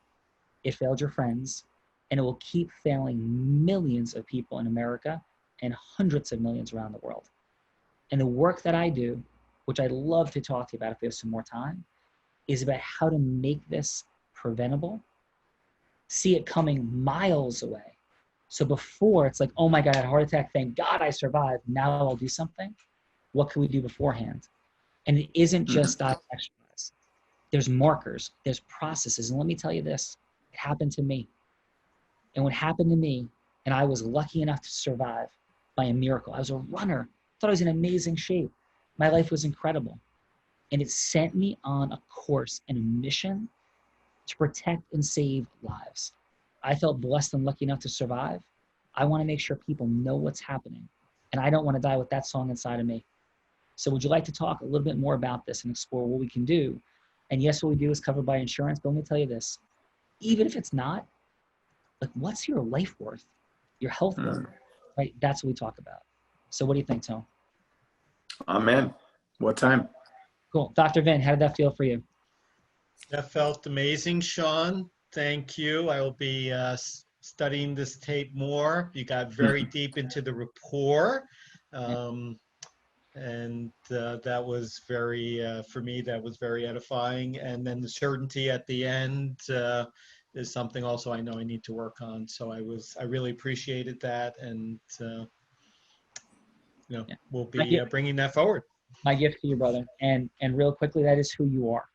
it failed your friends, and it will keep failing millions of people in America and hundreds of millions around the world. And the work that I do, which I'd love to talk to you about if we have some more time, is about how to make this preventable, see it coming miles away. So before it's like, oh my God, I had a heart attack, thank God I survived, now I'll do something. What can we do beforehand? And it isn't just diet and exercise. There's markers, there's processes. And let me tell you this, it happened to me. And what happened to me, and I was lucky enough to survive by a miracle. I was a runner, thought I was in amazing shape. My life was incredible. And it sent me on a course and a mission to protect and save lives. I felt blessed and lucky enough to survive. I want to make sure people know what's happening. And I don't want to die with that song inside of me. So would you like to talk a little bit more about this and explore what we can do? And yes, what we do is covered by insurance, but let me tell you this, even if it's not, like, what's your life worth? Your health worth, right? That's what we talk about. So what do you think, Tone? I'm in. What time? Cool. Dr. Vin, how did that feel for you? That felt amazing, Sean. Thank you. I will be studying this tape more. You got very deep into the rapport. And that was very, for me, that was very edifying. And then the certainty at the end is something also I know I need to work on. So I really appreciated that. And, we'll be bringing that forward. My gift to you, brother. And real quickly, that is who you are.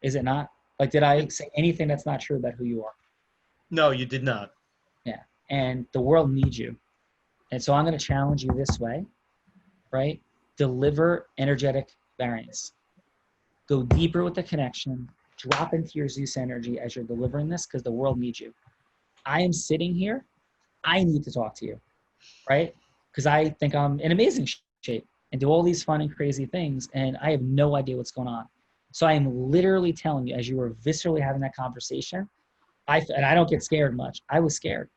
Is it not? Like, did I say anything that's not true about who you are? No, you did not. Yeah. And the world needs you. And so I'm going to challenge you this way, right? Deliver energetic variance. Go deeper with the connection. Drop into your Zeus energy as you're delivering this, because the world needs you. I am sitting here. I need to talk to you, right? Because I think I'm in amazing shape and do all these fun and crazy things, and I have no idea what's going on. So I am literally telling you, as you were viscerally having that conversation, and I don't get scared much. I was scared.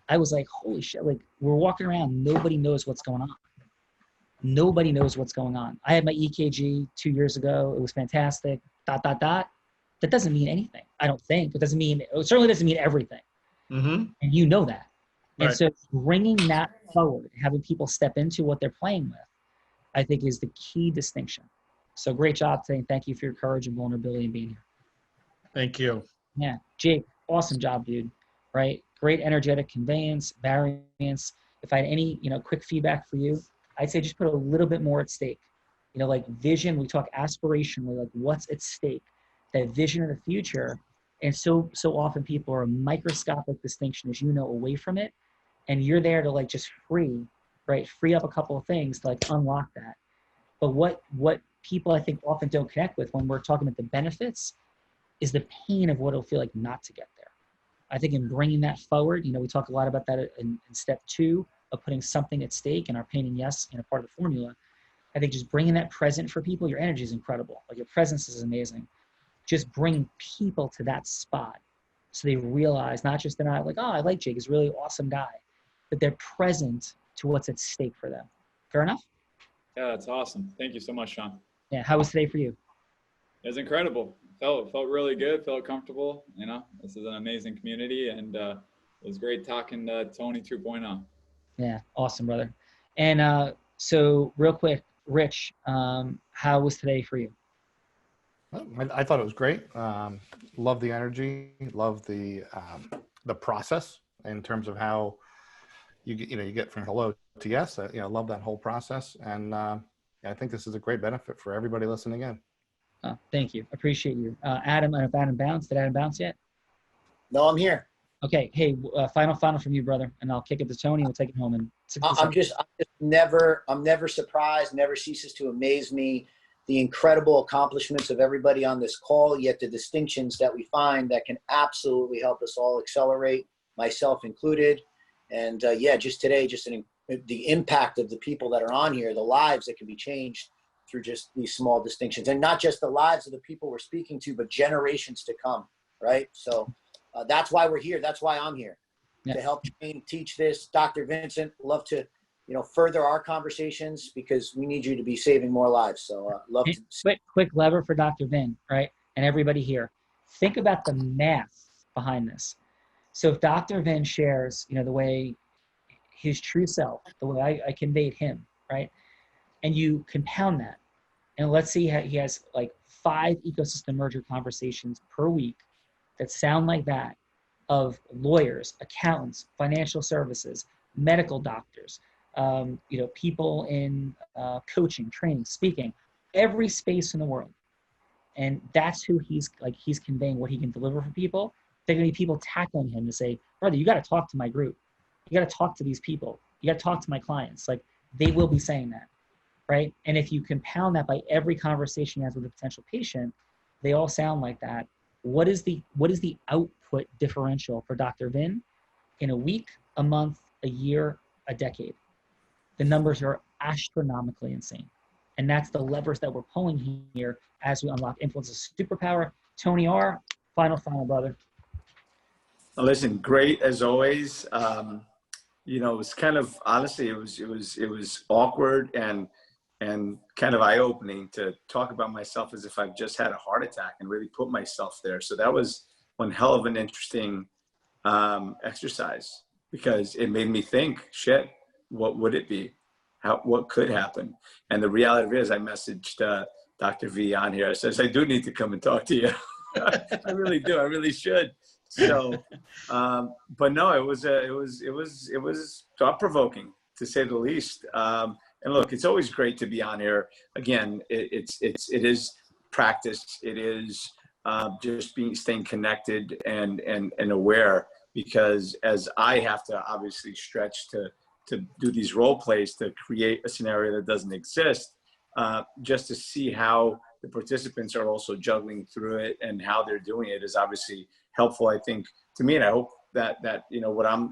I was like, holy shit, like, we're walking around, nobody knows what's going on. Nobody knows what's going on. I had my EKG 2 years ago. It was fantastic, ... That doesn't mean anything, I don't think. It certainly doesn't mean everything. Mm-hmm. And you know that. And Right. so bringing that forward, having people step into what they're playing with, I think is the key distinction. So great job today. And thank you for your courage and vulnerability and being here. Thank you. Yeah. Jake, awesome job, dude. Right? Great energetic conveyance, variance. If I had any, quick feedback for you, I'd say just put a little bit more at stake. Like vision, we talk aspirationally, like what's at stake, that vision of the future. And so often people are a microscopic distinction, as you know, away from it. And you're there to like just free up a couple of things to like unlock that. But what people I think often don't connect with when we're talking about the benefits is the pain of what it'll feel like not to get there. I think in bringing that forward, we talk a lot about that in step 2 of putting something at stake and our pain and yes, part of the formula. I think just bringing that present for people, your energy is incredible. Like your presence is amazing. Just bring people to that spot so they realize not just they're not like, oh, I like Jake, he's a really awesome guy, but they're present to what's at stake for them. Fair enough? Yeah, that's awesome. Thank you so much, Sean. Yeah. How was today for you? It was incredible. Felt really good. Felt comfortable. This is an amazing community, and it was great talking to Tony 2.0. Yeah. Awesome, brother. And so real quick, Rich, how was today for you? I thought it was great. Love the energy. Love the process in terms of how you get from hello to yes. Love that whole process, and I think this is a great benefit for everybody listening in. Oh, thank you. Appreciate you. Adam, I don't know if Adam bounced. Did Adam bounce yet? No, I'm here. Okay. Hey, final from you, brother, and I'll kick it to Tony. We'll take it home in 60 I'm seconds. I'm never surprised, never ceases to amaze me the incredible accomplishments of everybody on this call, yet the distinctions that we find that can absolutely help us all accelerate, myself included. And just today, the impact of the people that are on here, the lives that can be changed through just these small distinctions, and not just the lives of the people we're speaking to, but generations to come. Right. So that's why we're here. That's why I'm here to help train, teach this. Dr. Vincent, love to, further our conversations because we need you to be saving more lives. So love to. Quick lever for Dr. Vin, right? And everybody here, think about the math behind this. So if Dr. Vin shares, the way his true self, the way I conveyed him, right? And you compound that. And let's see how he has like 5 ecosystem merger conversations per week that sound like that of lawyers, accountants, financial services, medical doctors, people in coaching, training, speaking, every space in the world. And that's who he's conveying what he can deliver for people. They're going to be people tackling him to say, brother, you got to talk to my group. You got to talk to these people. You got to talk to my clients. Like they will be saying that, right? And if you compound that by every conversation he has with a potential patient, they all sound like that. What is the output differential for Dr. Vin in a week, a month, a year, a decade? The numbers are astronomically insane. And that's the levers that we're pulling here as we unlock influence of superpower. Tony R., final, brother. Listen, great as always. It was kind of, honestly, it was awkward and kind of eye-opening to talk about myself as if I've just had a heart attack and really put myself there. So that was one hell of an interesting exercise because it made me think, shit, what would it be? What could happen? And the reality is I messaged Dr. V on here. I says, I do need to come and talk to you. I really do. I really should. So, but no, it was thought-provoking to say the least. And look, it's always great to be on here. Again, it is practice. It is just staying connected and aware, because as I have to obviously stretch to do these role plays to create a scenario that doesn't exist, just to see how the participants are also juggling through it and how they're doing it is obviously helpful, I think, to me. And I hope that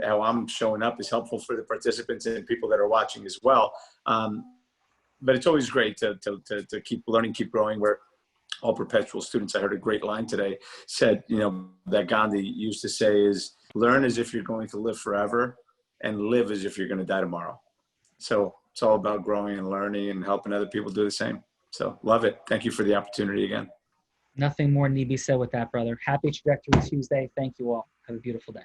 how I'm showing up is helpful for the participants and people that are watching as well. But it's always great to keep learning, keep growing. We're all perpetual students. I heard a great line today said, that Gandhi used to say is, learn as if you're going to live forever and live as if you're going to die tomorrow. So it's all about growing and learning and helping other people do the same. So love it. Thank you for the opportunity again. Nothing more need be said with that, brother. Happy Trajectory Tuesday. Thank you all. Have a beautiful day.